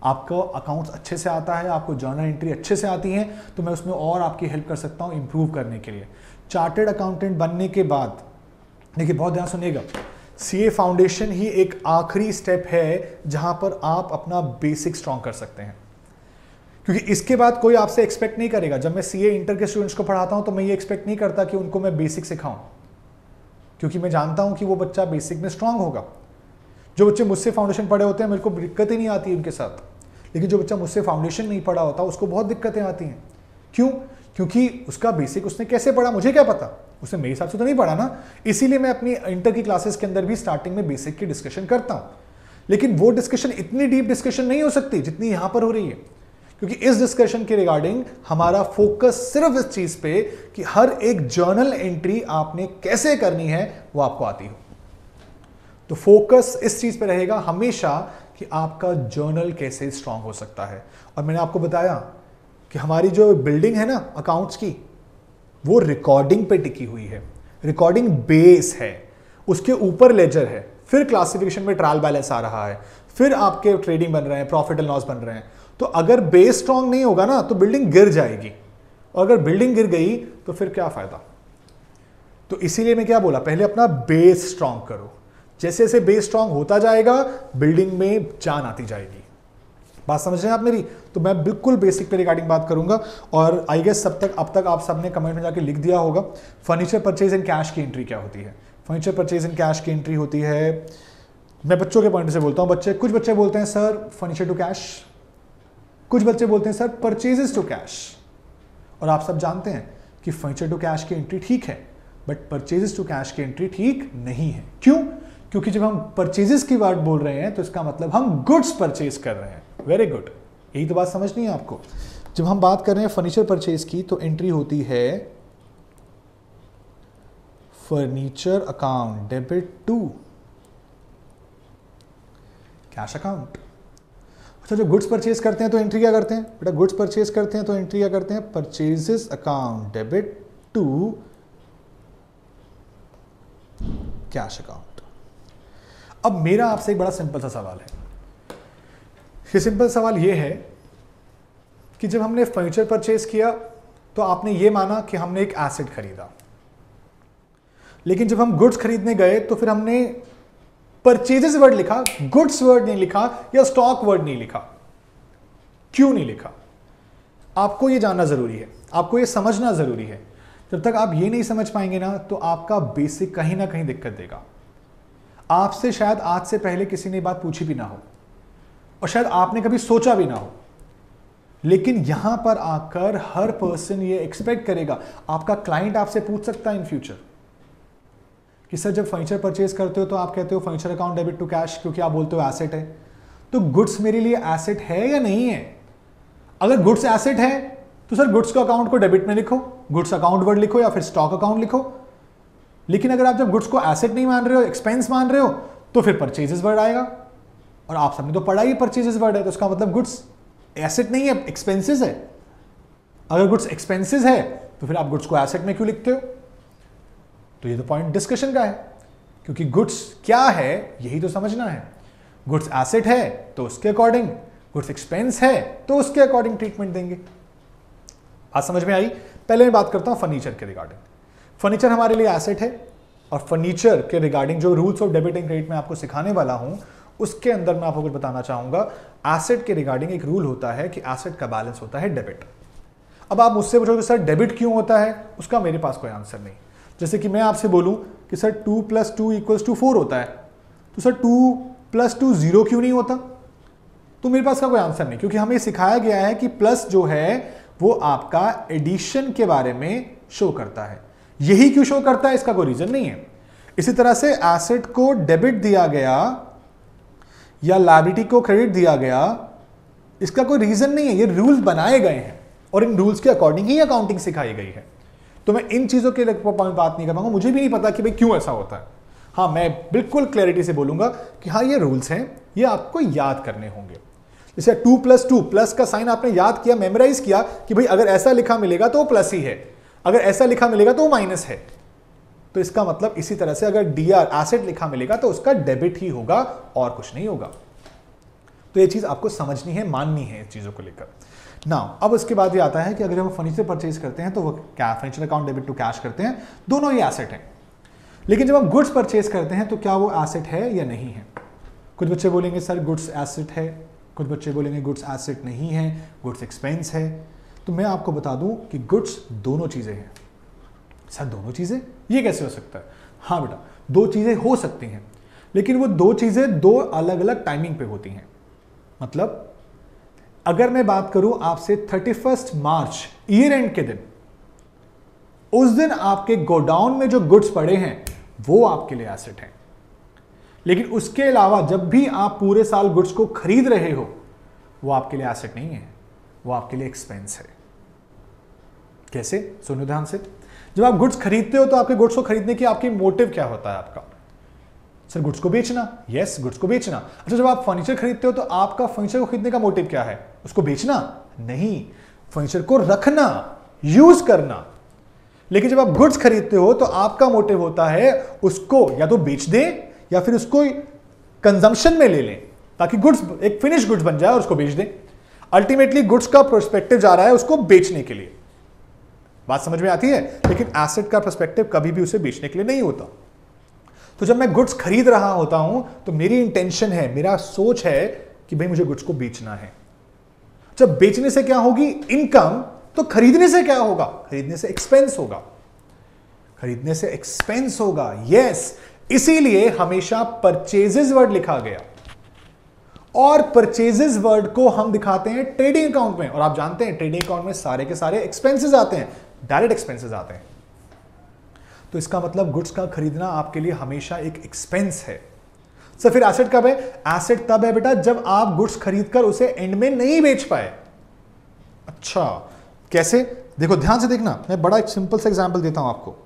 आपको अकाउंट्स अच्छे से आता है, आपको जर्नल एंट्री अच्छे से आती है, तो मैं उसमें और आपकी हेल्प कर सकता हूँ इंप्रूव करने के लिए। चार्टर्ड अकाउंटेंट बनने के बाद देखिए, बहुत ध्यान सुनिएगा, सीए फाउंडेशन ही एक आखिरी स्टेप है जहां पर आप अपना बेसिक स्ट्रॉन्ग कर सकते हैं, क्योंकि इसके बाद कोई आपसे एक्सपेक्ट नहीं करेगा। जब मैं सीए इंटर के स्टूडेंट्स को पढ़ाता हूं तो मैं ये एक्सपेक्ट नहीं करता कि उनको मैं बेसिक सिखाऊं, क्योंकि मैं जानता हूं कि वो बच्चा बेसिक में स्ट्रांग होगा। जो बच्चे मुझसे फाउंडेशन पढ़े होते हैं मेरे को दिक्कत ही नहीं आती उनके साथ, लेकिन जो बच्चा मुझसे फाउंडेशन नहीं पढ़ा होता उसको बहुत दिक्कतें आती हैं। क्यों? क्योंकि उसका बेसिक उसने कैसे पढ़ा मुझे क्या पता, उसने मेरे हिसाब से तो नहीं पढ़ा ना। इसीलिए मैं अपनी इंटर की क्लासेस के अंदर भी स्टार्टिंग में बेसिक की डिस्कशन करता हूं, लेकिन वो डिस्कशन इतनी डीप डिस्कशन नहीं हो सकती जितनी यहां पर हो रही है, क्योंकि इस डिस्कशन के रिगार्डिंग हमारा फोकस सिर्फ इस चीज पे कि हर एक जर्नल एंट्री आपने कैसे करनी है वो आपको आती हो। तो फोकस इस चीज पे रहेगा हमेशा कि आपका जर्नल कैसे स्ट्रांग हो सकता है। और मैंने आपको बताया कि हमारी जो बिल्डिंग है ना अकाउंट्स की, वो रिकॉर्डिंग पे टिकी हुई है। रिकॉर्डिंग बेस है, उसके ऊपर लेजर है, फिर क्लासिफिकेशन में ट्रायल बैलेंस आ रहा है, फिर आपके ट्रेडिंग बन रहे हैं, प्रॉफिट एंड लॉस बन रहे हैं। तो अगर बेस स्ट्रांग नहीं होगा ना तो बिल्डिंग गिर जाएगी, और अगर बिल्डिंग गिर गई तो फिर क्या फायदा। तो इसीलिए मैं क्या बोला, पहले अपना बेस स्ट्रांग करो। जैसे जैसे बेस स्ट्रांग होता जाएगा बिल्डिंग में जान आती जाएगी। बात समझ रहे हैं आप मेरी? तो मैं बिल्कुल बेसिक पे रिगार्डिंग बात करूंगा। और आई गेस अब तक आप सबने कमेंट में जाके लिख दिया होगा फर्नीचर परचेज इन कैश की एंट्री क्या होती है। फर्नीचर परचेज इन कैश की एंट्री होती है, मैं बच्चों के पॉइंट से बोलता हूँ, कुछ बच्चे बोलते हैं सर फर्नीचर टू कैश, कुछ बच्चे बोलते हैं सर परचेजेस टू कैश। और आप सब जानते हैं कि फर्नीचर टू कैश की एंट्री ठीक है, बट परचेजेस टू कैश की एंट्री ठीक नहीं है। क्यों? क्योंकि जब हम परचेजेस की बात बोल रहे हैं तो इसका मतलब हम गुड्स परचेज कर रहे हैं। वेरी गुड, यही तो बात समझनी है आपको। जब हम बात कर रहे हैं फर्नीचर परचेज की तो एंट्री होती है furniture account debit to cash account. अच्छा, जो गुड्स परचेज करते हैं तो एंट्री क्या करते हैं बेटा? गुड्स परचेज करते हैं तो एंट्री क्या करते हैं? Purchases account debit to cash account. अब मेरा आपसे एक बड़ा सिंपल सा सवाल है। ये सिंपल सवाल ये है कि जब हमने फर्नीचर परचेज किया तो आपने ये माना कि हमने एक एसेट खरीदा, लेकिन जब हम गुड्स खरीदने गए तो फिर हमने परचेजेस वर्ड लिखा, गुड्स वर्ड नहीं लिखा या स्टॉक वर्ड नहीं लिखा। क्यों नहीं लिखा? आपको ये जानना जरूरी है, आपको ये समझना जरूरी है। जब तक आप ये नहीं समझ पाएंगे ना तो आपका बेसिक कहीं ना कहीं दिक्कत देगा। आपसे शायद आज से पहले किसी ने बात पूछी भी ना हो और शायद आपने कभी सोचा भी ना हो, लेकिन यहां पर आकर हर पर्सन ये एक्सपेक्ट करेगा। आपका क्लाइंट आपसे पूछ सकता है इन फ्यूचर कि सर जब फर्नीचर परचेज करते हो तो आप कहते हो furniture account debit to cash, क्योंकि आप बोलते हो एसेट है। तो गुड्स मेरे लिए एसेट है या नहीं है? अगर गुड्स एसेट है तो सर गुड्स का अकाउंट को डेबिट में लिखो, गुड्स अकाउंट वर्ड लिखो या फिर स्टॉक अकाउंट लिखो। लेकिन अगर आप जब गुड्स को एसेट नहीं मान रहे हो, एक्सपेंस मान रहे हो, तो फिर परचेजेस वर्ड आएगा। और आप सबने तो पढ़ा ही परचेजेस वर्ड है, तो उसका मतलब गुड्स एसेट नहीं है, एक्सपेंसेस है। अगर गुड्स एक्सपेंसेस है तो फिर आप गुड्स को एसेट में क्यों लिखते हो? तो ये तो पॉइंट डिस्कशन का है, क्योंकि गुड्स क्या है यही तो समझना है। गुड्स एसेट है तो उसके अकॉर्डिंग, गुड्स एक्सपेंस है तो उसके अकॉर्डिंग ट्रीटमेंट देंगे। आज समझ में आई? पहले मैं बात करता हूं फर्नीचर के रिगार्डिंग। फर्नीचर हमारे लिए एसेट है और फर्नीचर के रिगार्डिंग जो rules of debit and credit में आपको सिखाने वाला हूं उसके अंदर मैं आपको कुछ बताना चाहूंगा। एसेट के रिगार्डिंग एक रूल होता है कि एसेट का बैलेंस होता है डेबिट। अब आप मुझसे पूछोगे सर डेबिट क्यों होता है? उसका मेरे पास कोई आंसर नहीं। जैसे कि मैं आपसे बोलूं कि सर 2 + 2 = 4 होता है, तो सर 2 + 2 0 क्यों नहीं होता? तो मेरे पास का कोई आंसर नहीं, क्योंकि हमें सिखाया गया है कि प्लस जो है वो आपका एडिशन के बारे में शो करता है। यही क्यों शो करता है इसका कोई रीजन नहीं है। इसी तरह से एसेट को डेबिट दिया गया या लायबिलिटी को क्रेडिट दिया गया, इसका कोई रीजन नहीं है। ये रूल्स बनाए गए हैं और इन रूल्स के अकॉर्डिंग ही अकाउंटिंग सिखाई गई है। तो मैं इन चीजों के लिए बात नहीं कर पाऊंगा, मुझे भी नहीं पता कि भाई क्यों ऐसा होता है। हाँ, मैं बिल्कुल क्लैरिटी से बोलूंगा कि हाँ ये रूल्स हैं, ये आपको याद करने होंगे। जैसे 2 + 2 प्लस का साइन आपने याद किया, मेमोराइज किया कि भाई अगर ऐसा लिखा मिलेगा तो वो प्लस ही है, अगर ऐसा लिखा मिलेगा तो वो माइनस है। तो इसका मतलब इसी तरह से अगर डीआर एसेट लिखा मिलेगा तो उसका डेबिट ही होगा और कुछ नहीं होगा। तो ये चीज आपको समझनी है, माननी है इस चीजों को लेकर। नाउ अब उसके बाद ये आता है कि अगर हम फर्नीचर परचेज करते हैं तो वो क्या furniture account debit to cash करते हैं, दोनों ही एसेट हैं। लेकिन जब हम गुड्स परचेज करते हैं तो क्या वो एसेट है या नहीं है? कुछ बच्चे बोलेंगे सर गुड्स एसेट है, कुछ बच्चे बोलेंगे गुड्स एसेट नहीं है, गुड्स एक्सपेंस है। तो मैं आपको बता दूं कि गुड्स दोनों चीजें हैं। सर दोनों चीजें, ये कैसे हो सकता है? हाँ बेटा, दो चीजें हो सकती हैं, लेकिन वो दो चीजें दो अलग अलग टाइमिंग पे होती हैं। मतलब अगर मैं बात करूं आपसे 31 मार्च ईयर एंड के दिन, उस दिन आपके गोडाउन में जो गुड्स पड़े हैं वो आपके लिए एसेट है। लेकिन उसके अलावा जब भी आप पूरे साल गुड्स को खरीद रहे हो वो आपके लिए एसेट नहीं है, वो आपके लिए एक्सपेंस है। कैसे? सुनो ध्यान से। जब आप गुड्स खरीदते हो तो आपके गुड्स को खरीदने की आपकी मोटिव क्या होता है? आपका सर गुड्स को बेचना। यस, गुड्स को बेचना। अच्छा, जब आप फर्नीचर खरीदते हो तो आपका फर्नीचर को खरीदने का मोटिव क्या है? उसको बेचना नहीं, फर्नीचर को रखना, यूज करना। लेकिन जब आप गुड्स खरीदते हो तो आपका मोटिव होता है उसको या तो बेच दें या फिर उसको कंजम्पशन में ले लें, ताकि गुड्स एक फिनिश गुड्स बन जाए और उसको बेच दें। अल्टीमेटली गुड्स का पर्सपेक्टिव जा रहा है उसको बेचने के लिए। बात समझ में आती है? लेकिन एसेट का पर्सपेक्टिव कभी भी उसे बेचने के लिए नहीं होता। तो जब मैं गुड्स खरीद रहा होता हूं तो मेरी इंटेंशन है, मेरा सोच है कि भाई मुझे गुड्स को बेचना है। जब बेचने से क्या होगी? इनकम। तो खरीदने से क्या होगा? खरीदने से एक्सपेंस होगा, खरीदने से एक्सपेंस होगा। यस, इसीलिए हमेशा परचेजेस वर्ड लिखा गया और परचेजेस वर्ड को हम दिखाते हैं ट्रेडिंग अकाउंट में। और आप जानते हैं ट्रेडिंग अकाउंट में सारे के सारे एक्सपेंसेस आते हैं, डायरेक्ट एक्सपेंसेस आते हैं। तो इसका मतलब गुड्स का खरीदना आपके लिए हमेशा एक एक्सपेंस है। सर फिर एसेट कब है? एसेट तब है बेटा जब आप गुड्स खरीदकर उसे एंड में नहीं बेच पाए। अच्छा, कैसे? देखो ध्यान से देखना, मैं बड़ा एक सिंपल सा एग्जांपल देता हूं आपको।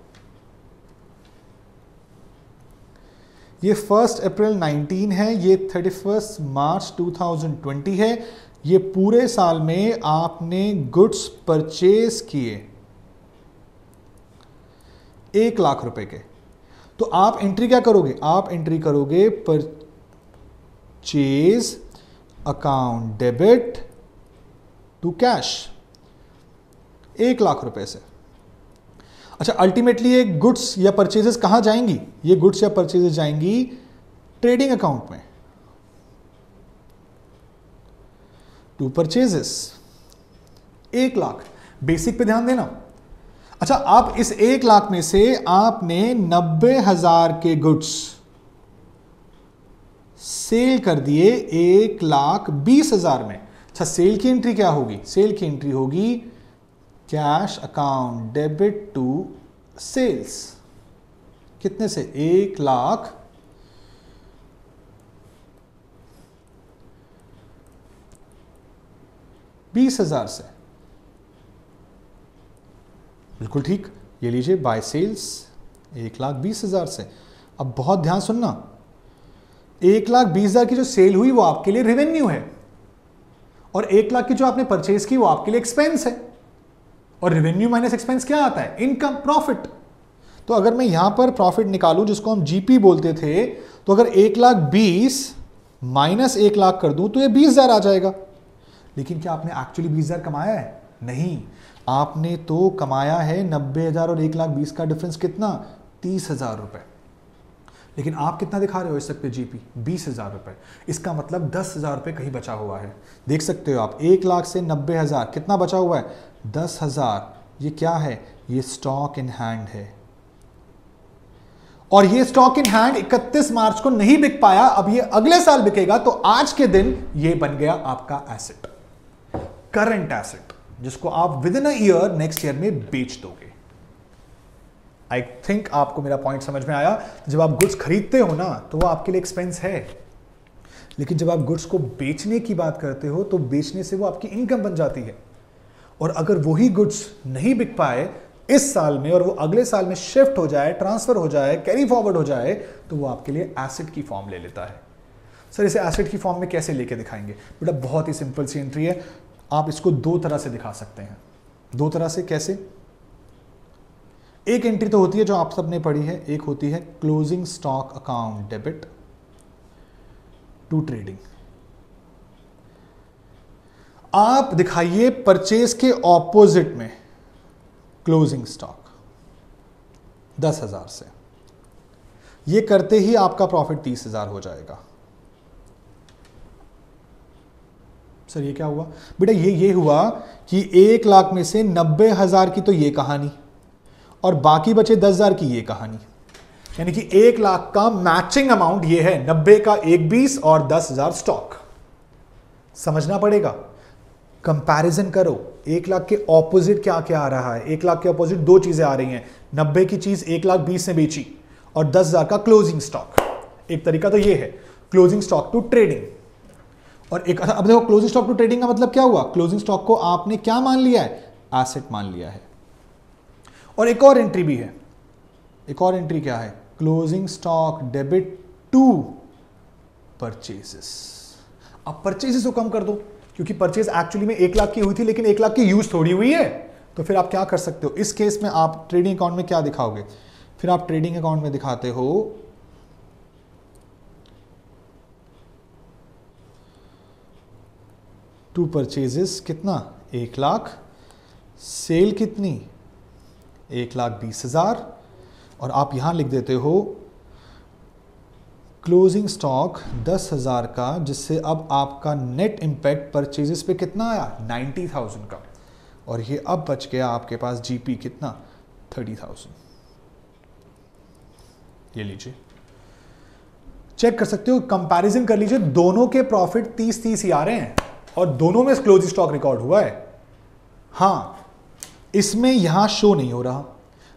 ये 1 अप्रैल 19 है, ये 31 मार्च 2020 है। ये पूरे साल में आपने गुड्स परचेज किए 1 लाख रुपए के। तो आप एंट्री क्या करोगे? आप एंट्री करोगे purchase account debit to cash 1 lakh रुपए से। अच्छा, अल्टीमेटली ये गुड्स या परचेजेस कहां जाएंगी? ये गुड्स या परचेजेस जाएंगी ट्रेडिंग अकाउंट में टू परचेजेस 1 लाख। बेसिक पे ध्यान देना। अच्छा, आप इस 1 लाख में से आपने 90,000 के गुड्स सेल कर दिए 1,20,000 में। अच्छा, सेल की एंट्री क्या होगी? सेल की एंट्री होगी cash account debit to sales. कितने से? 1,20,000 से। बिल्कुल ठीक, ये लीजिए बाय सेल्स 1,20,000 से। अब बहुत ध्यान सुनना, 1,20,000 की जो सेल हुई वो आपके लिए रेवेन्यू है, और 1 लाख की जो आपने परचेज की वो आपके लिए एक्सपेंस है। और रेवेन्यू माइनस एक्सपेंस क्या आता है? Income, profit. तो अगर मैं यहां पर प्रॉफिट निकालूं जिसको हम जीपी बोलते थे, तो अगर 1,20,000 माइनस 1 लाख कर दूं तो ये 20,000 आ जाएगा। लेकिन क्या आपने एक्चुअली 20,000 कमाया है? नहीं, आपने तो कमाया है 90,000 और 1,20,000 का डिफरेंस कितना? 30,000 रुपए। लेकिन आप कितना दिखा रहे हो इस सब पे जीपी? 20,000 रुपए। इसका मतलब 10,000 रुपए कहीं बचा हुआ है। देख सकते हो आप, 1 लाख से 90,000 कितना बचा हुआ है? 10,000। ये क्या है? ये स्टॉक इन हैंड है। और ये स्टॉक इन हैंड 31 मार्च को नहीं बिक पाया, अब ये अगले साल बिकेगा, तो आज के दिन ये बन गया आपका एसेट, करंट एसेट, जिसको आप with in a year next year में बेच दोगे। आई थिंक आपको मेरा पॉइंट समझ में आया। जब आप गुड्स खरीदते हो ना तो वो आपके लिए एक्सपेंस है, लेकिन जब आप गुड्स को बेचने की बात करते हो तो बेचने से वो आपकी इनकम बन जाती है। और अगर वही गुड्स नहीं बिक पाए इस साल में और वो अगले साल में शिफ्ट हो जाए, ट्रांसफर हो जाए, कैरी फॉरवर्ड हो जाए, तो वो आपके लिए एसेट की फॉर्म ले लेता है। सर, इसे एसेट की फॉर्म में कैसे लेके दिखाएंगे? बेटा बहुत ही सिंपल सी एंट्री है। आप इसको 2 तरह से दिखा सकते हैं। 2 तरह से कैसे? एक एंट्री तो होती है जो आप सबने पढ़ी है, एक होती है closing stock account debit to trading. आप दिखाइए परचेज के ऑपोजिट में क्लोजिंग स्टॉक 10,000 से। ये करते ही आपका प्रॉफिट 30,000 हो जाएगा। सर ये क्या हुआ? बेटा ये हुआ कि 1 लाख में से 90,000 की तो ये कहानी और बाकी बचे 10,000 की ये कहानी। यानी कि 1 लाख का मैचिंग अमाउंट ये है, 90 का 1,20 और 10,000 स्टॉक। समझना पड़ेगा, कंपैरिजन करो। 1 लाख के ऑपोजिट क्या क्या आ रहा है? 1 लाख के ऑपोजिट 2 चीजें आ रही हैं। 90 की चीज 1,20,000 में बेची और 10,000 का क्लोजिंग स्टॉक। एक तरीका तो ये है क्लोजिंग स्टॉक टू ट्रेडिंग। और एक, अब देखो क्लोजिंग स्टॉक टू ट्रेडिंग का मतलब क्या हुआ? क्लोजिंग स्टॉक को आपने क्या मान लिया है? एसेट मान लिया है। और एक और एंट्री भी है। एक और एंट्री क्या है? Closing stock debit to purchases. अब परचेजेस को कम कर दो, क्योंकि परचेज एक्चुअली में 1 लाख की हुई थी, लेकिन 1 लाख की यूज थोड़ी हुई है। तो फिर आप क्या कर सकते हो इस केस में? आप ट्रेडिंग अकाउंट में क्या दिखाओगे? फिर आप ट्रेडिंग अकाउंट में दिखाते हो टू परचेजेस कितना? 1 लाख। सेल कितनी? 1,20,000। और आप यहां लिख देते हो क्लोजिंग स्टॉक 10,000 का, जिससे अब आपका नेट इंपैक्ट परचेजेस पे कितना आया? 90,000 का। और ये अब बच गया आपके पास जीपी कितना? 30,000। ये लीजिए, चेक कर सकते हो, कंपैरिजन कर लीजिए। दोनों के प्रॉफिट 30-30 ही आ रहे हैं और दोनों में क्लोजिंग स्टॉक रिकॉर्ड हुआ है। हाँ, इसमें यहां शो नहीं हो रहा,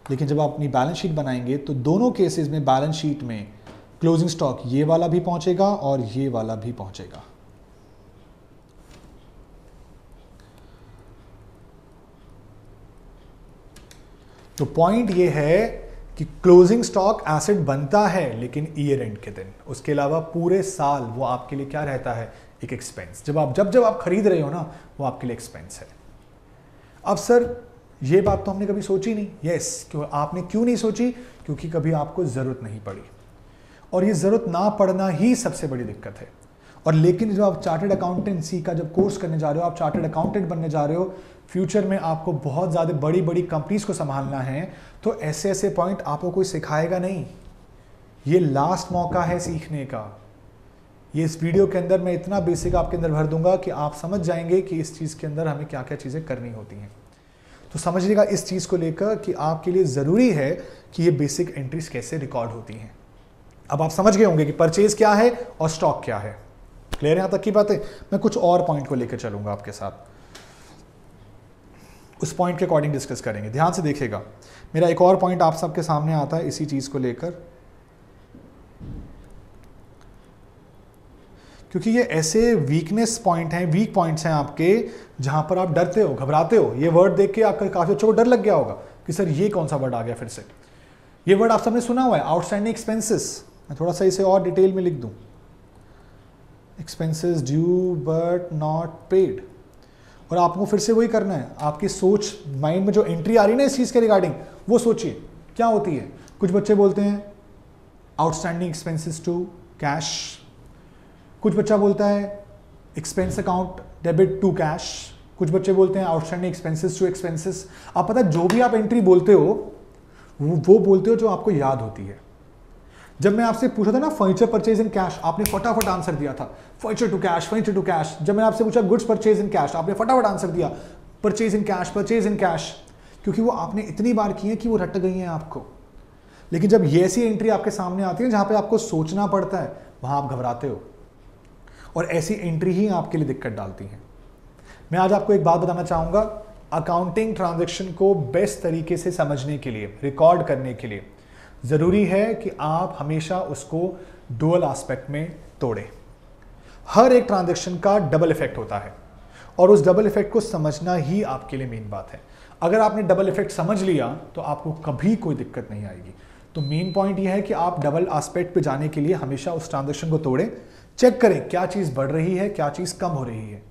लेकिन जब आप अपनी बैलेंस शीट बनाएंगे तो दोनों केसेस में बैलेंस शीट में क्लोजिंग स्टॉक ये वाला भी पहुंचेगा और ये वाला भी पहुंचेगा। तो पॉइंट ये है कि क्लोजिंग स्टॉक एसेट बनता है लेकिन ईयर एंड के दिन, उसके अलावा पूरे साल वो आपके लिए क्या रहता है, एक एक्सपेंस। जब आप खरीद रहे हो ना, वो आपके लिए एक्सपेंस है। अब सर ये बात तो हमने कभी सोची नहीं। यस, क्यों आपने क्यों नहीं सोची? क्योंकि कभी आपको जरूरत नहीं पड़ी, और ये जरूरत ना पड़ना ही सबसे बड़ी दिक्कत है। और लेकिन जब आप चार्टर्ड अकाउंटेंसी का जब कोर्स करने जा रहे हो, आप चार्टर्ड अकाउंटेंट बनने जा रहे हो, फ्यूचर में आपको बहुत ज़्यादा बड़ी बड़ी कंपनीज को संभालना है, तो ऐसे ऐसे पॉइंट आपको कोई सिखाएगा नहीं। ये लास्ट मौका है सीखने का। ये इस वीडियो के अंदर मैं इतना बेसिक आपके अंदर भर दूंगा कि आप समझ जाएंगे कि इस चीज़ के अंदर हमें क्या क्या चीज़ें करनी होती हैं। तो समझिएगा इस चीज़ को लेकर कि आपके लिए ज़रूरी है कि ये बेसिक एंट्रीज कैसे रिकॉर्ड होती हैं। अब आप समझ गए होंगे कि परचेज क्या है और स्टॉक क्या है। क्लियर है यहाँ तक की बातें? मैं कुछ और पॉइंट को लेकर चलूंगा आपके साथ, उस पॉइंट के अकॉर्डिंग डिस्कस करेंगे। ध्यान से देखिएगा, मेरा एक और पॉइंट आप सबके सामने आता है इसी चीज़ को लेकर, क्योंकि ये ऐसे वीकनेस पॉइंट हैं, वीक पॉइंट्स हैं आपके, जहां पर आप डरते हो, घबराते हो। ये वर्ड देख के आपका काफ़ी बच्चों को डर लग गया होगा कि सर ये कौन सा वर्ड आ गया फिर से। ये वर्ड आप सबने सुना हुआ है, आउटस्टैंडिंग एक्सपेंसेस। मैं थोड़ा सा इसे और डिटेल में लिख दूं, expenses due but not paid. और आपको फिर से वही करना है, आपकी सोच, माइंड में जो एंट्री आ रही है ना इस चीज़ के रिगार्डिंग, वो सोचिए क्या होती है। कुछ बच्चे बोलते हैं आउटस्टैंडिंग एक्सपेंसेस टू कैश, कुछ बच्चा बोलता है expense account debit to cash, कुछ बच्चे बोलते हैं आउटस्टैंडिंग एक्सपेंसेस टू एक्सपेंसेस। आप पता है जो भी आप एंट्री बोलते हो वो बोलते हो जो आपको याद होती है। जब मैं आपसे पूछा था ना फर्नीचर परचेज इन कैश, आपने फटाफट आंसर दिया था furniture to cash, furniture to cash. जब मैंने आपसे पूछा गुड्स परचेज इन कैश, आपने फटाफट आंसर दिया purchase in cash, purchase in cash, क्योंकि वो आपने इतनी बार की है कि वो रट गई हैं आपको। लेकिन जब ये ऐसी एंट्री आपके सामने आती है जहां पे आपको सोचना पड़ता है, वहां आप घबराते हो, और ऐसी एंट्री ही आपके लिए दिक्कत डालती है। मैं आज आपको एक बात बताना चाहूंगा, अकाउंटिंग ट्रांजैक्शन को बेस्ट तरीके से समझने के लिए, रिकॉर्ड करने के लिए जरूरी है कि आप हमेशा उसको डुअल एस्पेक्ट में तोड़ें। हर एक ट्रांजैक्शन का डबल इफेक्ट होता है, और उस डबल इफेक्ट को समझना ही आपके लिए मेन बात है। अगर आपने डबल इफेक्ट समझ लिया तो आपको कभी कोई दिक्कत नहीं आएगी। तो मेन पॉइंट यह है कि आप डबल एस्पेक्ट पे जाने के लिए हमेशा उस ट्रांजैक्शन को तोड़ें, चेक करें क्या चीज बढ़ रही है, क्या चीज कम हो रही है,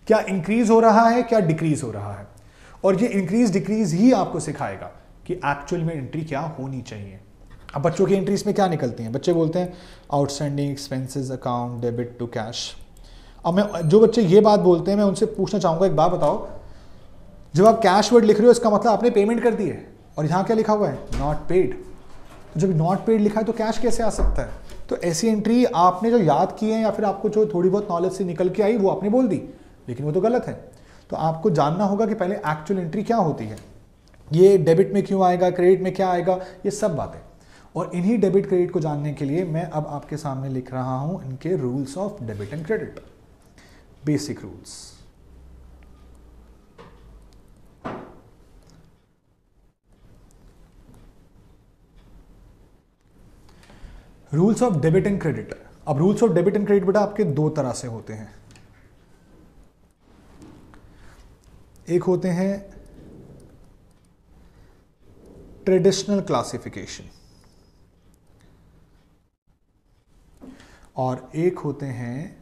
क्या इंक्रीज हो रहा है, क्या डिक्रीज हो रहा है। और ये इंक्रीज डिक्रीज ही आपको सिखाएगा कि एक्चुअल में एंट्री क्या होनी चाहिए। अब बच्चों की एंट्रीज में क्या निकलती हैं? बच्चे बोलते हैं outstanding expenses account debit to cash. अब मैं जो बच्चे ये बात बोलते हैं, मैं उनसे पूछना चाहूंगा, एक बात बताओ, जब आप कैश वर्ड लिख रहे हो इसका मतलब आपने पेमेंट कर दी है, और यहाँ क्या लिखा हुआ है, नॉट पेड। तो जब नॉट पेड लिखा है तो कैश कैसे आ सकता है? तो ऐसी एंट्री आपने जो याद की है या फिर आपको जो थोड़ी बहुत नॉलेज से निकल के आई वो आपने बोल दी, लेकिन वो तो गलत है। तो आपको जानना होगा कि पहले एक्चुअल एंट्री क्या होती है, ये डेबिट में क्यों आएगा, क्रेडिट में क्या आएगा, ये सब बातें। और इन्हीं डेबिट क्रेडिट को जानने के लिए मैं अब आपके सामने लिख रहा हूं इनके rules of debit and credit, basic rules. Rules of debit and credit. अब rules of debit and credit बेटा आपके दो तरह से होते हैं। एक होते हैं ट्रेडिशनल क्लासिफिकेशन, और एक होते हैं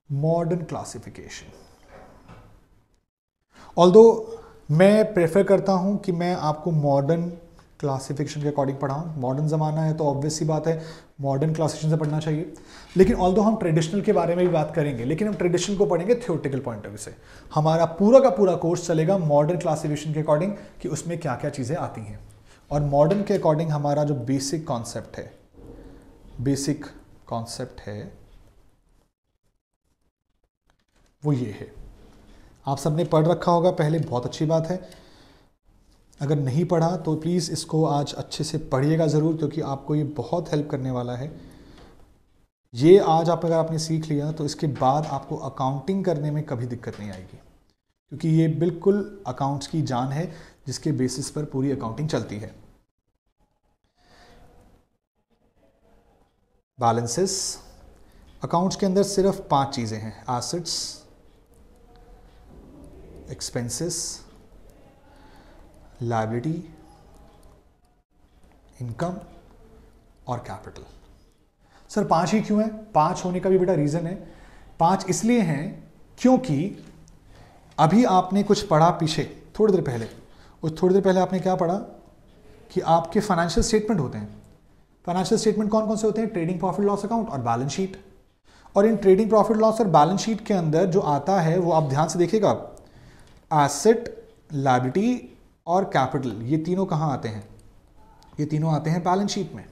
मॉडर्न क्लासिफिकेशन। ऑल्दो मैं प्रेफर करता हूं कि मैं आपको मॉडर्न क्लासिफिकेशन के अकॉर्डिंग पढ़ाऊं। मॉडर्न ज़माना है तो ऑब्वियस सी बात है मॉडर्न क्लासिफिकेशन से पढ़ना चाहिए। लेकिन ऑल्दो हम ट्रेडिशनल के बारे में भी बात करेंगे, लेकिन हम ट्रेडिशनल को पढ़ेंगे थ्योरेटिकल पॉइंट ऑफ व्यू से। हमारा पूरा का पूरा कोर्स चलेगा मॉडर्न क्लासिफिकेशन के अकॉर्डिंग कि उसमें क्या क्या चीज़ें आती हैं। और मॉडर्न के अकॉर्डिंग हमारा जो बेसिक कॉन्सेप्ट है वो ये है। आप सबने पढ़ रखा होगा पहले, बहुत अच्छी बात है। अगर नहीं पढ़ा तो प्लीज़ इसको आज अच्छे से पढ़िएगा ज़रूर, क्योंकि आपको ये बहुत हेल्प करने वाला है। ये आज आप अगर आपने सीख लिया तो इसके बाद आपको अकाउंटिंग करने में कभी दिक्कत नहीं आएगी, क्योंकि ये बिल्कुल अकाउंट्स की जान है जिसके बेसिस पर पूरी अकाउंटिंग चलती है। बैलेंसेस, अकाउंट्स के अंदर सिर्फ 5 चीज़ें हैं, एसेट्स, एक्सपेंसेस, लायबिलिटी इनकम और कैपिटल। सर 5 ही क्यों है? 5 होने का भी बेटा रीजन है। 5 इसलिए हैं क्योंकि अभी आपने कुछ पढ़ा पीछे थोड़ी देर पहले, उस थोड़ी देर पहले आपने क्या पढ़ा कि आपके फाइनेंशियल स्टेटमेंट होते हैं। फाइनेंशियल स्टेटमेंट कौन कौन से होते हैं? ट्रेडिंग प्रॉफिट लॉस अकाउंट और बैलेंस शीट। और इन ट्रेडिंग प्रॉफिट लॉस और बैलेंस शीट के अंदर जो आता है वो आप ध्यान से देखिएगा, एसेट, लायबिलिटी और कैपिटल, ये तीनों कहाँ आते हैं? ये तीनों आते हैं बैलेंस शीट में।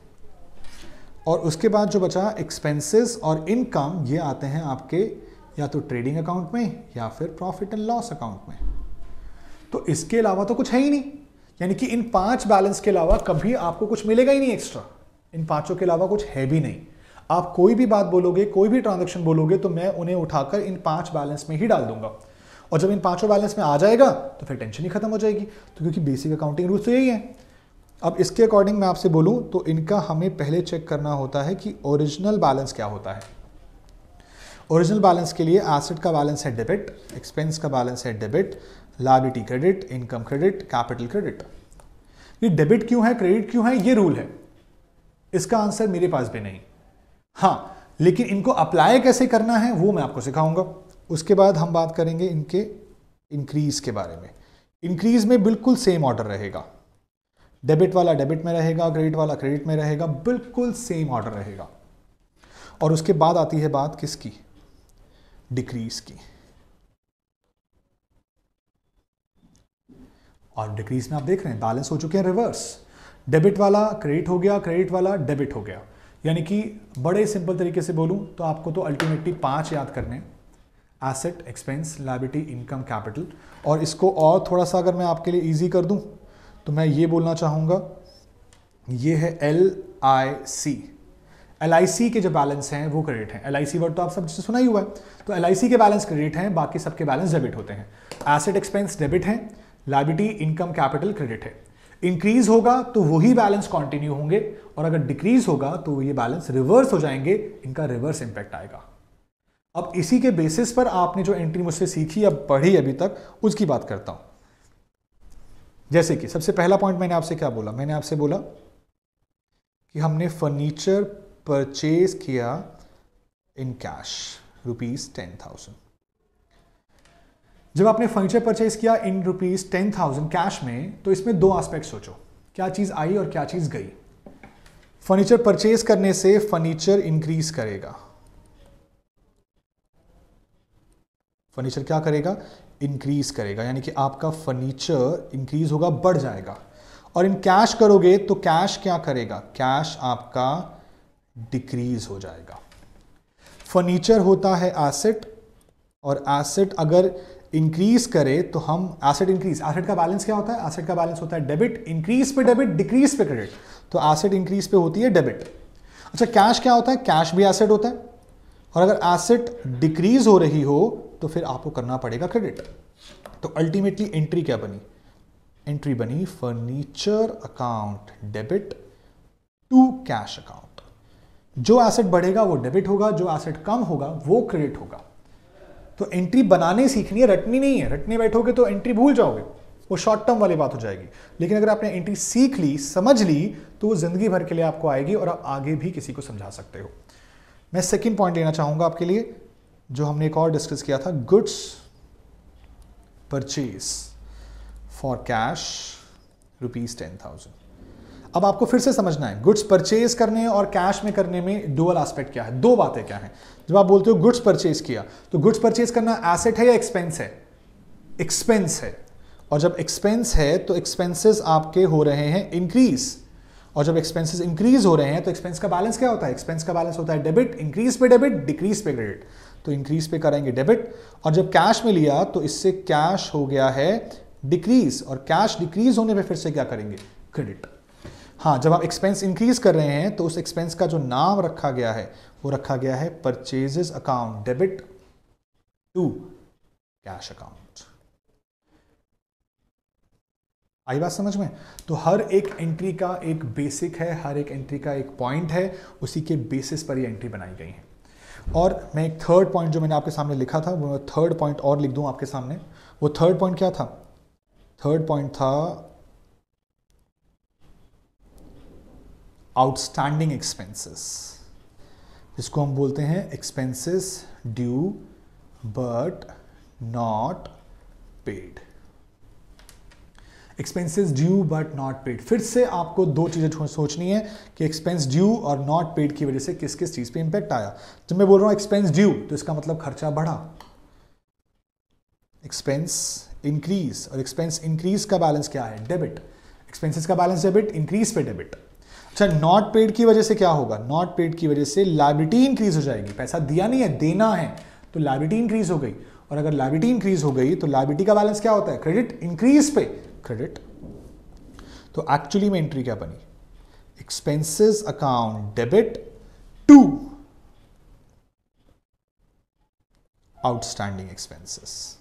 और उसके बाद जो बचा एक्सपेंसेस और इनकम, ये आते हैं आपके या तो ट्रेडिंग अकाउंट में या फिर प्रॉफिट एंड लॉस अकाउंट में। तो इसके अलावा तो कुछ है ही नहीं, यानी कि इन 5 बैलेंस के अलावा कभी आपको कुछ मिलेगा ही नहीं एक्स्ट्रा। इन 5 के अलावा कुछ है भी नहीं। आप कोई भी बात बोलोगे, कोई भी ट्रांजैक्शन बोलोगे, तो मैं उन्हें उठाकर इन 5 बैलेंस में ही डाल दूंगा। और जब इन 5 बैलेंस में आ जाएगा तो फिर टेंशन ही खत्म हो जाएगी। तो क्योंकि बेसिक अकाउंटिंग रूल्स तो यही है। अब इसके अकॉर्डिंग मैं आपसे बोलूं तो इनका हमें पहले चेक करना होता है कि ओरिजिनल बैलेंस क्या होता है। ओरिजिनल बैलेंस के लिए एसेट का बैलेंस है डेबिट, एक्सपेंस का बैलेंस है debit, liability credit, income credit, capital credit. ये डेबिट क्यों है, क्रेडिट क्यों है, ये रूल है। इसका आंसर मेरे पास भी नहीं। हाँ, लेकिन इनको अप्लाई कैसे करना है वो मैं आपको सिखाऊंगा। उसके बाद हम बात करेंगे इनके इंक्रीज के बारे में। इंक्रीज में बिल्कुल सेम ऑर्डर रहेगा। डेबिट वाला डेबिट में रहेगा, क्रेडिट वाला क्रेडिट में रहेगा, बिल्कुल सेम ऑर्डर रहेगा। और उसके बाद आती है बात किसकी? डिक्रीज की। और डिक्रीज में आप देख रहे हैं बैलेंस हो चुके हैं रिवर्स। डेबिट वाला क्रेडिट हो गया, क्रेडिट वाला डेबिट हो गया। यानी कि बड़े सिंपल तरीके से बोलूं तो आपको तो अल्टीमेटली 5 याद करने, asset, expense, liability, income, capital. और इसको और थोड़ा सा अगर मैं आपके लिए इजी कर दूं तो मैं ये बोलना चाहूंगा, ये है LIC। LIC के जो बैलेंस हैं वो क्रेडिट हैं। LIC वर्ड तो आप सब सुना ही हुआ है। तो LIC के बैलेंस क्रेडिट हैं, बाकी सबके बैलेंस डेबिट होते हैं। एसेट, एक्सपेंस डेबिट हैं, लायबिलिटी, इनकम, कैपिटल क्रेडिट है। इंक्रीज होगा तो वही बैलेंस कंटिन्यू होंगे, और अगर डिक्रीज होगा तो ये बैलेंस रिवर्स हो जाएंगे, इनका रिवर्स इंपैक्ट आएगा। अब इसी के बेसिस पर आपने जो एंट्री मुझसे सीखी या पढ़ी अभी तक, उसकी बात करता हूं। जैसे कि सबसे पहला पॉइंट मैंने आपसे क्या बोला? मैंने आपसे बोला कि हमने फर्नीचर परचेज किया इन कैश ₹10,000। जब आपने फर्नीचर परचेज किया इन ₹10,000 कैश में, तो इसमें 2 एस्पेक्ट सोचो, क्या चीज आई और क्या चीज गई। फर्नीचर परचेज करने से फर्नीचर इंक्रीज करेगा। फर्नीचर क्या करेगा? इंक्रीज करेगा, यानी कि आपका फर्नीचर इंक्रीज होगा, बढ़ जाएगा। और इन कैश करोगे तो कैश क्या करेगा? कैश आपका डिक्रीज हो जाएगा। फर्नीचर होता है एसेट, और एसेट अगर इंक्रीज करे तो हम एसेट इंक्रीज, एसेट का बैलेंस क्या होता है? एसेट का बैलेंस होता है डेबिट, इंक्रीज पे डेबिट, डिक्रीज पे क्रेडिट। तो एसेट इंक्रीज पे होती है डेबिट। अच्छा, कैश क्या होता है? कैश भी एसेट होता है, और अगर एसेट डिक्रीज हो रही हो तो फिर आपको करना पड़ेगा क्रेडिट। तो अल्टीमेटली एंट्री क्या बनी? एंट्री बनी furniture account debit to cash account. जो एसेट बढ़ेगा वो डेबिट होगा, जो एसेट कम होगा वो क्रेडिट होगा। तो एंट्री बनाने सीखनी है, रटनी नहीं है। रटने बैठोगे तो एंट्री भूल जाओगे, वो शॉर्ट टर्म वाली बात हो जाएगी। लेकिन अगर आपने एंट्री सीख ली, समझ ली, तो वो जिंदगी भर के लिए आपको आएगी और आप आगे भी किसी को समझा सकते हो। मैं सेकंड पॉइंट लेना चाहूंगा आपके लिए, जो हमने एक और डिस्कस किया था, गुड्स परचेज फॉर कैश ₹10,000। अब आपको फिर से समझना है, गुड्स परचेज करने और कैश में करने में डुअल एस्पेक्ट क्या है, 2 बातें क्या हैं। जब आप बोलते हो गुड्स परचेज किया, तो गुड्स परचेज करना एसेट है या एक्सपेंस है? एक्सपेंस है। और जब एक्सपेंस है तो एक्सपेंसेस आपके हो रहे हैं इंक्रीज, और जब एक्सपेंसेस इंक्रीज हो रहे हैं तो एक्सपेंस का बैलेंस क्या होता है? एक्सपेंस का बैलेंस होता है डेबिट, इंक्रीज पे डेबिट, डिक्रीज पे क्रेडिट। तो इंक्रीज पे करेंगे डेबिट, और जब कैश में लिया तो इससे कैश हो गया है डिक्रीज, और कैश डिक्रीज होने पे फिर से क्या करेंगे? क्रेडिट। हाँ, जब आप एक्सपेंस इंक्रीज कर रहे हैं तो उस एक्सपेंस का जो नाम रखा गया है वो रखा गया है purchases account debit to cash account. आई बात समझ में? तो हर एक एंट्री का एक बेसिक है, हर एक एंट्री का एक पॉइंट है, उसी के बेसिस पर ये एंट्री बनाई गई है। और मैं एक थर्ड पॉइंट जो मैंने आपके सामने लिखा था, वो थर्ड पॉइंट और लिख दूं आपके सामने। वो थर्ड पॉइंट क्या था? थर्ड पॉइंट था आउटस्टैंडिंग एक्सपेंसेस, जिसको हम बोलते हैं expenses due but not paid. Expenses due but not paid, फिर से आपको दो चीजें सोचनी है कि एक्सपेंस ड्यू और नॉट पेड की वजह से किस किस चीज पे इंपैक्ट आया। जब मैं बोल रहा हूं एक्सपेंस ड्यू तो इसका मतलब खर्चा बढ़ा, एक्सपेंस इंक्रीज, और एक्सपेंस इंक्रीज का बैलेंस क्या है? डेबिट। एक्सपेंसेस का बैलेंस डेबिट, इंक्रीज पे डेबिट। अच्छा, नॉट पेड की वजह से क्या होगा? नॉट पेड की वजह से लायबिलिटी इंक्रीज हो जाएगी, पैसा दिया नहीं है, देना है, तो लायबिलिटी इंक्रीज हो गई, और अगर लायबिलिटी इंक्रीज हो गई तो लायबिलिटी का बैलेंस क्या होता है? क्रेडिट, इंक्रीज पे क्रेडिट। तो एक्चुअली में एंट्री क्या बनी? Expenses account debit to outstanding expenses.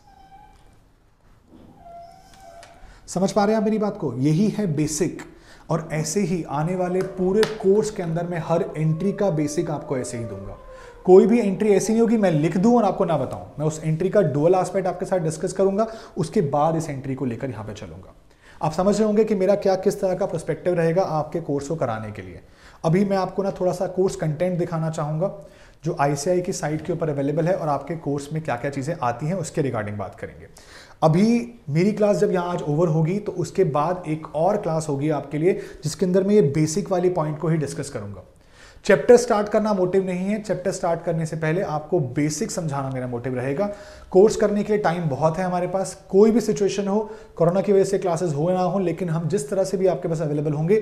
समझ पा रहे हैं आप मेरी बात को? यही है बेसिक, और ऐसे ही आने वाले पूरे कोर्स के अंदर मैं हर एंट्री का बेसिक आपको ऐसे ही दूंगा। कोई भी एंट्री ऐसी नहीं होगी मैं लिख दूं और आपको ना बताऊं, मैं उस एंट्री का डुअल एस्पेक्ट आपके साथ डिस्कस करूंगा, उसके बाद इस एंट्री को लेकर यहां पे चलूंगा। आप समझ रहे होंगे कि मेरा क्या किस तरह का पर्सपेक्टिव रहेगा आपके कोर्स को कराने के लिए। अभी मैं आपको ना थोड़ा सा कोर्स कंटेंट दिखाना चाहूंगा जो आईसीआई की साइट के ऊपर अवेलेबल है, और आपके कोर्स में क्या क्या चीज़ें आती हैं उसके रिगार्डिंग बात करेंगे। अभी मेरी क्लास जब यहाँ आज ओवर होगी तो उसके बाद एक और क्लास होगी आपके लिए जिसके अंदर मैं ये बेसिक वाली पॉइंट को ही डिस्कस करूंगा। चैप्टर स्टार्ट करना मोटिव नहीं है, चैप्टर स्टार्ट करने से पहले आपको बेसिक समझाना मेरा मोटिव रहेगा। कोर्स करने के लिए टाइम बहुत है हमारे पास, कोई भी सिचुएशन हो, कोरोना की वजह से क्लासेस हो ना हो, लेकिन हम जिस तरह से भी आपके पास अवेलेबल होंगे,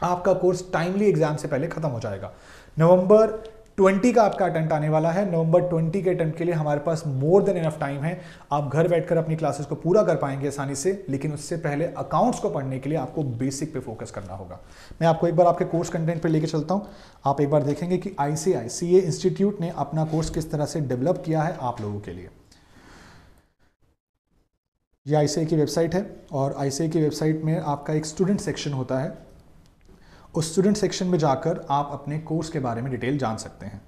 आपका कोर्स टाइमली एग्जाम से पहले खत्म हो जाएगा। नवंबर 20 का आपका अटेम्प्ट आने वाला है। नवंबर 20 के अटेम्प्ट के लिए हमारे पास मोर देन इनफ टाइम है, आप घर बैठकर अपनी क्लासेस को पूरा कर पाएंगे आसानी से, लेकिन उससे पहले अकाउंट्स को पढ़ने के लिए आपको बेसिक पे फोकस करना होगा। मैं आपको एक बार आपके कोर्स कंटेंट पे लेके चलता हूं, आप एक बार देखेंगे कि आईसीआई सीए इंस्टीट्यूट ने अपना कोर्स किस तरह से डेवलप किया है आप लोगों के लिए। ये आईसीआई की वेबसाइट है, और आईसीआई की वेबसाइट में आपका एक स्टूडेंट सेक्शन होता है, उस स्टूडेंट सेक्शन में जाकर आप अपने कोर्स के बारे में डिटेल जान सकते हैं।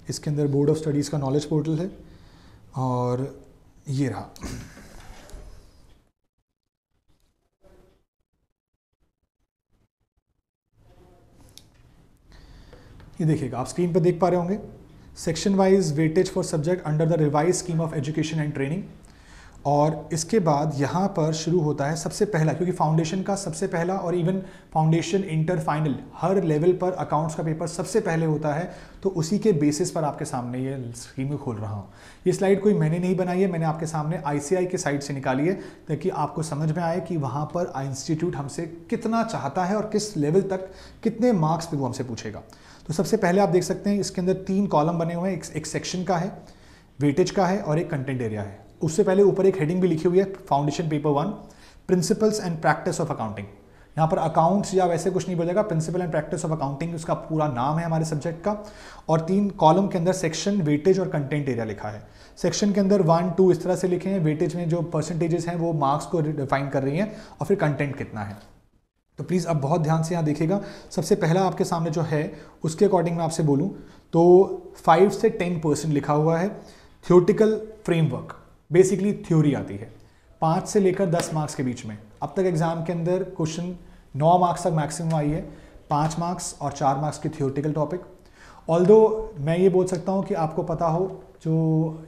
इसके अंदर बोर्ड ऑफ स्टडीज का नॉलेज पोर्टल है, और ये रहा। ये देखिएगा, आप स्क्रीन पर देख पा रहे होंगे, section wise weightage for subject under the revise scheme of education and training. और इसके बाद यहाँ पर शुरू होता है सबसे पहला, क्योंकि फाउंडेशन का सबसे पहला, और इवन फाउंडेशन इंटर फाइनल हर लेवल पर अकाउंट्स का पेपर सबसे पहले होता है, तो उसी के बेसिस पर आपके सामने ये स्कीम खोल रहा हूँ। ये स्लाइड कोई मैंने नहीं बनाई है, मैंने आपके सामने आईसीआई की साइट से निकाली है, ताकि आपको समझ में आए कि वहाँ पर इंस्टीट्यूट हमसे कितना चाहता है और किस लेवल तक कितने मार्क्स पे वो हमसे पूछेगा। तो सबसे पहले आप देख सकते हैं इसके अंदर 3 कॉलम बने हुए हैं, एक सेक्शन का है, वेटेज का है, और एक कंटेंट एरिया है। उससे पहले ऊपर एक हेडिंग भी लिखी हुई है, foundation paper 1 principles and practice of accounting. यहाँ पर अकाउंट्स या वैसे कुछ नहीं बोलेगा, principle and practice of accounting उसका पूरा नाम है हमारे सब्जेक्ट का। और 3 कॉलम के अंदर सेक्शन, वेटेज और कंटेंट एरिया लिखा है। सेक्शन के अंदर 1, 2 इस तरह से लिखे हैं, वेटेज में जो परसेंटेजेस हैं वो मार्क्स को डिफाइन कर रही हैं, और फिर कंटेंट कितना है। तो प्लीज़ अब बहुत ध्यान से यहाँ देखिएगा। सबसे पहला आपके सामने जो है उसके अकॉर्डिंग मैं आपसे बोलूँ तो 5 से 10% लिखा हुआ है थियोरेटिकल फ्रेमवर्क, बेसिकली थ्योरी आती है 5 से लेकर 10 मार्क्स के बीच में। अब तक एग्जाम के अंदर क्वेश्चन 9 मार्क्स तक मैक्सिमम आई है, 5 मार्क्स और 4 मार्क्स की थियोरेटिकल टॉपिक। ऑल्दो मैं ये बोल सकता हूँ कि आपको पता हो जो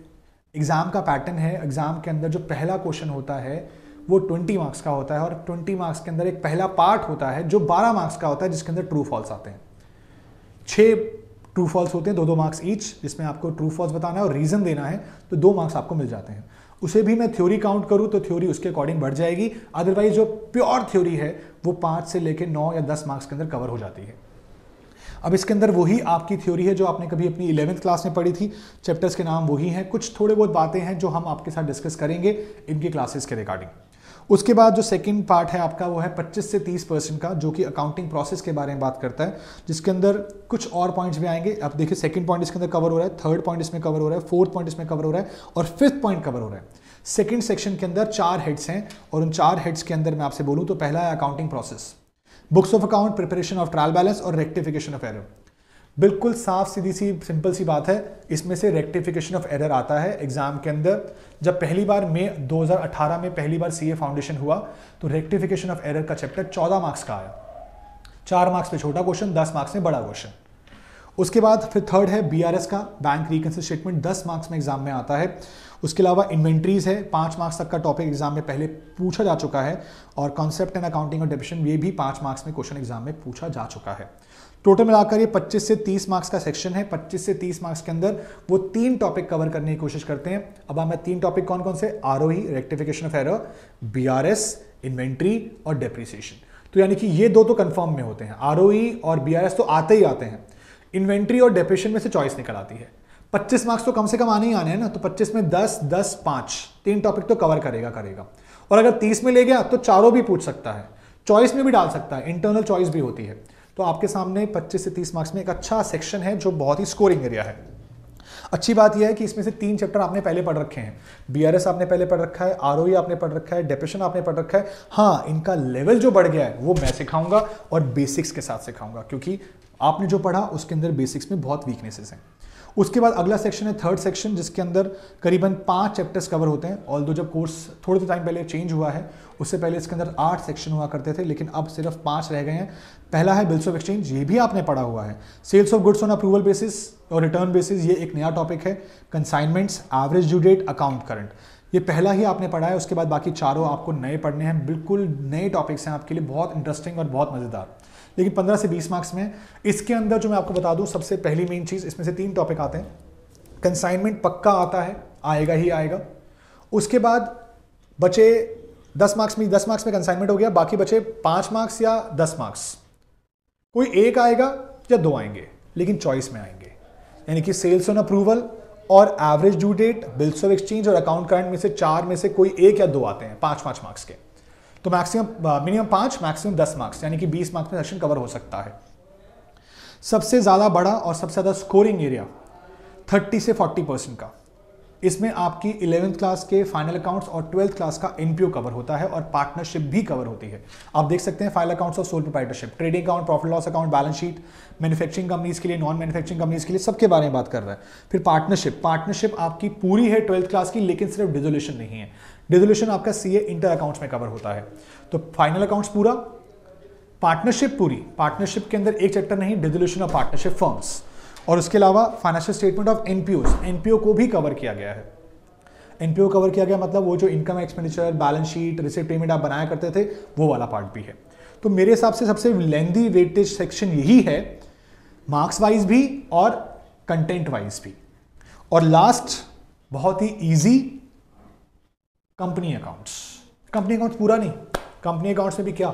एग्ज़ाम का पैटर्न है, एग्ज़ाम के अंदर जो पहला क्वेश्चन होता है वो 20 मार्क्स का होता है, और 20 मार्क्स के अंदर एक पहला पार्ट होता है जो 12 मार्क्स का होता है, जिसके अंदर ट्रू फॉल्स आते हैं। 6 ट्रू फॉल्स होते हैं, 2-2 मार्क्स ईच, जिसमें आपको ट्रू फॉल्स बताना है और रीज़न देना है, तो 2 मार्क्स आपको मिल जाते हैं। उसे भी मैं थ्योरी काउंट करूं तो थ्योरी उसके अकॉर्डिंग बढ़ जाएगी, अदरवाइज जो प्योर थ्योरी है वो 5 से लेकर 9 या 10 मार्क्स के अंदर कवर हो जाती है। अब इसके अंदर वही आपकी थ्योरी है जो आपने कभी अपनी 11th क्लास में पढ़ी थी, चैप्टर्स के नाम वही हैं, कुछ थोड़े बहुत बातें हैं जो हम आपके साथ डिस्कस करेंगे इनकी क्लासेस के रिगार्डिंग। उसके बाद जो सेकंड पार्ट है आपका वो है 25 से 30% का, जो कि अकाउंटिंग प्रोसेस के बारे में बात करता है, जिसके अंदर कुछ और पॉइंट्स भी आएंगे। अब देखिए सेकंड पॉइंट इसके अंदर कवर हो रहा है, थर्ड पॉइंट इसमें कवर हो रहा है, फोर्थ पॉइंट इसमें कवर हो रहा है, और फिफ्थ पॉइंट कवर हो रहा है। सेकंड सेक्शन के अंदर 4 हेड्स हैं, और उन 4 हेड्स के अंदर मैं आपसे बोलूँ तो पहला है accounting process, books of account, preparation of trial balance और रेक्टिफिकेशन ऑफ एरर। बिल्कुल साफ सीधी सी सिंपल सी बात है, इसमें से रेक्टिफिकेशन ऑफ एरर आता है एग्जाम के अंदर। जब पहली बार मई 2018 में पहली बार सीए फाउंडेशन हुआ तो रेक्टिफिकेशन ऑफ एरर का चैप्टर 14 मार्क्स का आया, 4 मार्क्स पे छोटा क्वेश्चन, 10 मार्क्स में बड़ा क्वेश्चन। उसके बाद फिर थर्ड है बीआरएस का, बैंक रिकंसिलिएशन स्टेटमेंट, 10 मार्क्स में एग्जाम में आता है। उसके अलावा इन्वेंट्रीज है, 5 मार्क्स तक का टॉपिक एग्जाम में पहले पूछा जा चुका है, और कॉन्सेप्ट एंड अकाउंटिंग और डेफिनेशन ये भी 5 मार्क्स में क्वेश्चन एग्जाम में पूछा जा चुका है। टोटल मिलाकर ये 25 से 30 मार्क्स का सेक्शन है। 25 से 30 मार्क्स के अंदर वो 3 टॉपिक कवर करने की कोशिश करते हैं। अब मैं 3 टॉपिक कौन कौन से, ROE rectification of error, BRS inventory और डेप्रिसिएशन। तो यानी कि ये 2 तो कंफर्म में होते हैं, आरओई और बीआरएस तो आते ही आते हैं। इन्वेंट्री और डेप्रिसिएशन में से चॉइस निकल आती है। 25 मार्क्स तो कम से कम आने ही आने हैं ना, तो 25 में 10, 10, 5 3 टॉपिक तो कवर करेगा। और अगर 30 में ले गया तो चारों भी पूछ सकता है, चॉइस में भी डाल सकता है, इंटरनल चॉइस भी होती है। तो आपके सामने 25 से 30 मार्क्स में एक अच्छा सेक्शन है जो बहुत ही स्कोरिंग एरिया है। अच्छी बात यह है कि इसमें से 3 चैप्टर आपने पहले पढ़ रखे हैं, बीआरएस आपने पहले पढ़ रखा है, आरओई आपने पढ़ रखा है, डेप्रिसिएशन आपने पढ़ रखा है। हाँ, इनका लेवल जो बढ़ गया है वो मैं सिखाऊंगा और बेसिक्स के साथ सिखाऊंगा, क्योंकि आपने जो पढ़ा उसके अंदर बेसिक्स में बहुत वीकनेसेस हैं। उसके बाद अगला सेक्शन है थर्ड सेक्शन, जिसके अंदर करीबन 5 चैप्टर्स कवर होते हैं। ऑल्दो जब कोर्स थोड़े टाइम पहले चेंज हुआ है, उससे पहले इसके अंदर 8 सेक्शन हुआ करते थे, लेकिन अब सिर्फ 5 रह गए हैं। पहला है बिल्स ऑफ एक्सचेंज, ये भी आपने पढ़ा हुआ है। Sales of goods on approval basis और रिटर्न बेसिस, ये एक नया टॉपिक है। Consignments, average due date, account current, ये पहला ही आपने पढ़ा है। उसके बाद बाकी चारों आपको नए पढ़ने हैं, बिल्कुल नए टॉपिक्स हैं आपके लिए, बहुत इंटरेस्टिंग और बहुत मजेदार, लेकिन 15 से 20 मार्क्स में। इसके अंदर जो मैं आपको बता दूं, सबसे पहली मेन चीज, इसमें से 3 टॉपिक आते हैं। कंसाइनमेंट पक्का आता है, आएगा ही आएगा। उसके बाद बचे 10 मार्क्स में, 10 मार्क्स में कंसाइनमेंट हो गया, बाकी बचे 5 मार्क्स या 10 मार्क्स, कोई एक आएगा या 2 आएंगे, लेकिन चॉइस में आएंगे। यानी कि सेल्स ऑन अप्रूवल और average due date, bills of exchange और अकाउंट करंट में से 4 में से कोई एक या 2 आते हैं, 5-5 मार्क्स के। तो मैक्सिमम मिनिमम 5, मैक्सिमम 10 मार्क्स, यानी कि 20 मार्क्स में सेक्शन कवर हो सकता है। सबसे ज्यादा बड़ा और सबसे ज्यादा स्कोरिंग एरिया 30 से 40% का, इसमें आपकी 11th क्लास के फाइनल अकाउंट्स और 12th क्लास का एनपीओ कवर होता है और पार्टनरशिप भी कवर होती है। आप देख सकते हैं final accounts of sole proprietorship, trading account, profit loss account, balance sheet, manufacturing companies के लिए, नॉन मैन्युफैक्चरिंग कंपनीज के लिए, सबके बारे में बात कर रहा है। फिर पार्टनरशिप आपकी पूरी है 12th क्लास की, लेकिन सिर्फ डिसोल्यूशन नहीं है। डिसोल्यूशन आपका सीए इंटर अकाउंट्स में कवर होता है। तो फाइनल अकाउंट्स पूरा, पार्टनरशिप पूरी, पार्टनरशिप के अंदर एक चैप्टर नहीं, डिसोल्यूशन ऑफ पार्टनरशिप फर्म्स, और उसके अलावा फाइनेंशियल स्टेटमेंट ऑफ एनपीओ को भी कवर किया गया है। एनपीओ कवर किया गया मतलब वो जो income expenditure, balance sheet, receipt payment आप बनाया करते थे, वो वाला पार्ट भी है। तो मेरे हिसाब से सबसे लेंथी वेटेज सेक्शन यही है, मार्क्स वाइज भी और कंटेंट वाइज भी। और लास्ट बहुत ही easy, company accounts. Company accounts पूरा नहीं, कंपनी अकाउंट्स में भी क्या,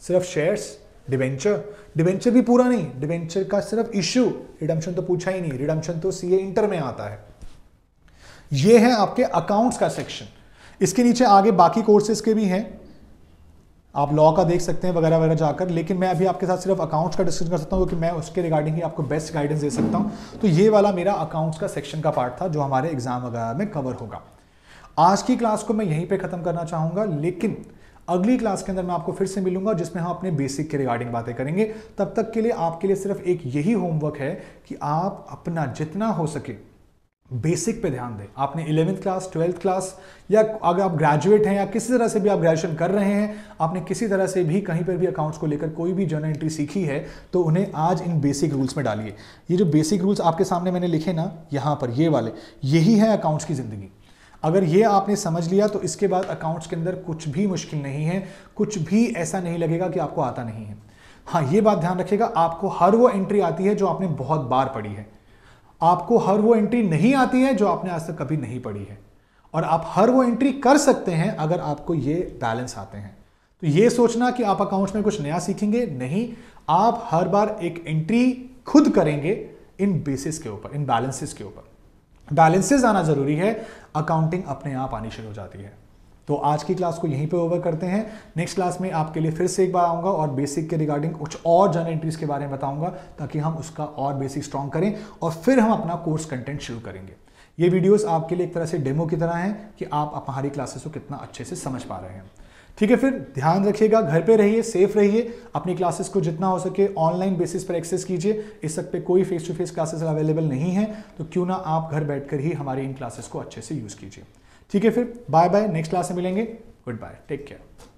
सिर्फ शेयर्स, डिबेंचर भी पूरा नहीं, डिबेंचर का सिर्फ इश्यू, रिडम्पशन तो पूछा ही नहीं, रिडम्पशन तो सीए इंटर में आता है। ये है आपके अकाउंट्स का सेक्शन। इसके नीचे आगे बाकी कोर्सेज के भी हैं, आप लॉ का देख सकते हैं वगैरह वगैरह जाकर, लेकिन मैं अभी आपके साथ सिर्फ अकाउंट्स का डिस्कस कर सकता हूं, क्योंकि मैं उसके रिगार्डिंग ही आपको बेस्ट गाइडेंस दे सकता हूं। तो ये वाला मेरा अकाउंट्स का सेक्शन का पार्ट था जो हमारे एग्जाम वगैरह में कवर होगा। आज की क्लास को मैं यहीं पे खत्म करना चाहूंगा, लेकिन अगली क्लास के अंदर मैं आपको फिर से मिलूंगा जिसमें हम अपने बेसिक के रिगार्डिंग बातें करेंगे। तब तक के लिए आपके लिए सिर्फ एक यही होमवर्क है कि आप अपना जितना हो सके बेसिक पे ध्यान दें। आपने 11th क्लास, 12th क्लास, या अगर आप ग्रेजुएट हैं या किसी तरह से भी आप ग्रेजुएशन कर रहे हैं, आपने किसी तरह से भी कहीं पर भी अकाउंट्स को लेकर कोई भी जर्नल एंट्री सीखी है, तो उन्हें आज इन बेसिक रूल्स में डालिए। ये जो बेसिक रूल्स आपके सामने मैंने लिखे ना, यहाँ पर ये वाले, यही है अकाउंट्स की जिंदगी। अगर ये आपने समझ लिया तो इसके बाद अकाउंट्स के अंदर कुछ भी मुश्किल नहीं है, कुछ भी ऐसा नहीं लगेगा कि आपको आता नहीं है। हाँ, ये बात ध्यान रखिएगा, आपको हर वो एंट्री आती है जो आपने बहुत बार पढ़ी है, आपको हर वो एंट्री नहीं आती है जो आपने आज तक कभी नहीं पढ़ी है, और आप हर वो एंट्री कर सकते हैं अगर आपको ये बैलेंस आते हैं। तो ये सोचना कि आप अकाउंट्स में कुछ नया सीखेंगे, नहीं, आप हर बार एक एंट्री खुद करेंगे इन बेसिस के ऊपर, इन बैलेंसेस के ऊपर। बैलेंसेस आना जरूरी है, अकाउंटिंग अपने आप आनी शुरू हो जाती है। तो आज की क्लास को यहीं पे ओवर करते हैं। नेक्स्ट क्लास में आपके लिए फिर से एक बार आऊँगा और बेसिक के रिगार्डिंग कुछ और जर्नल एंट्रीज के बारे में बताऊंगा, ताकि हम उसका और बेसिक स्ट्रॉन्ग करें और फिर हम अपना कोर्स कंटेंट शुरू करेंगे। ये वीडियोस आपके लिए एक तरह से डेमो की तरह हैं कि आप हमारी क्लासेस को कितना अच्छे से समझ पा रहे हैं। ठीक है, फिर ध्यान रखिएगा, घर पे रहिए, सेफ रहिए, अपनी क्लासेस को जितना हो सके ऑनलाइन बेसिस पर एक्सेस कीजिए। इस वक्त पे कोई face to face classes available नहीं है, तो क्यों ना आप घर बैठकर ही हमारी इन क्लासेस को अच्छे से यूज कीजिए। ठीक है, फिर बाय बाय, नेक्स्ट क्लास में मिलेंगे, गुड बाय, टेक केयर।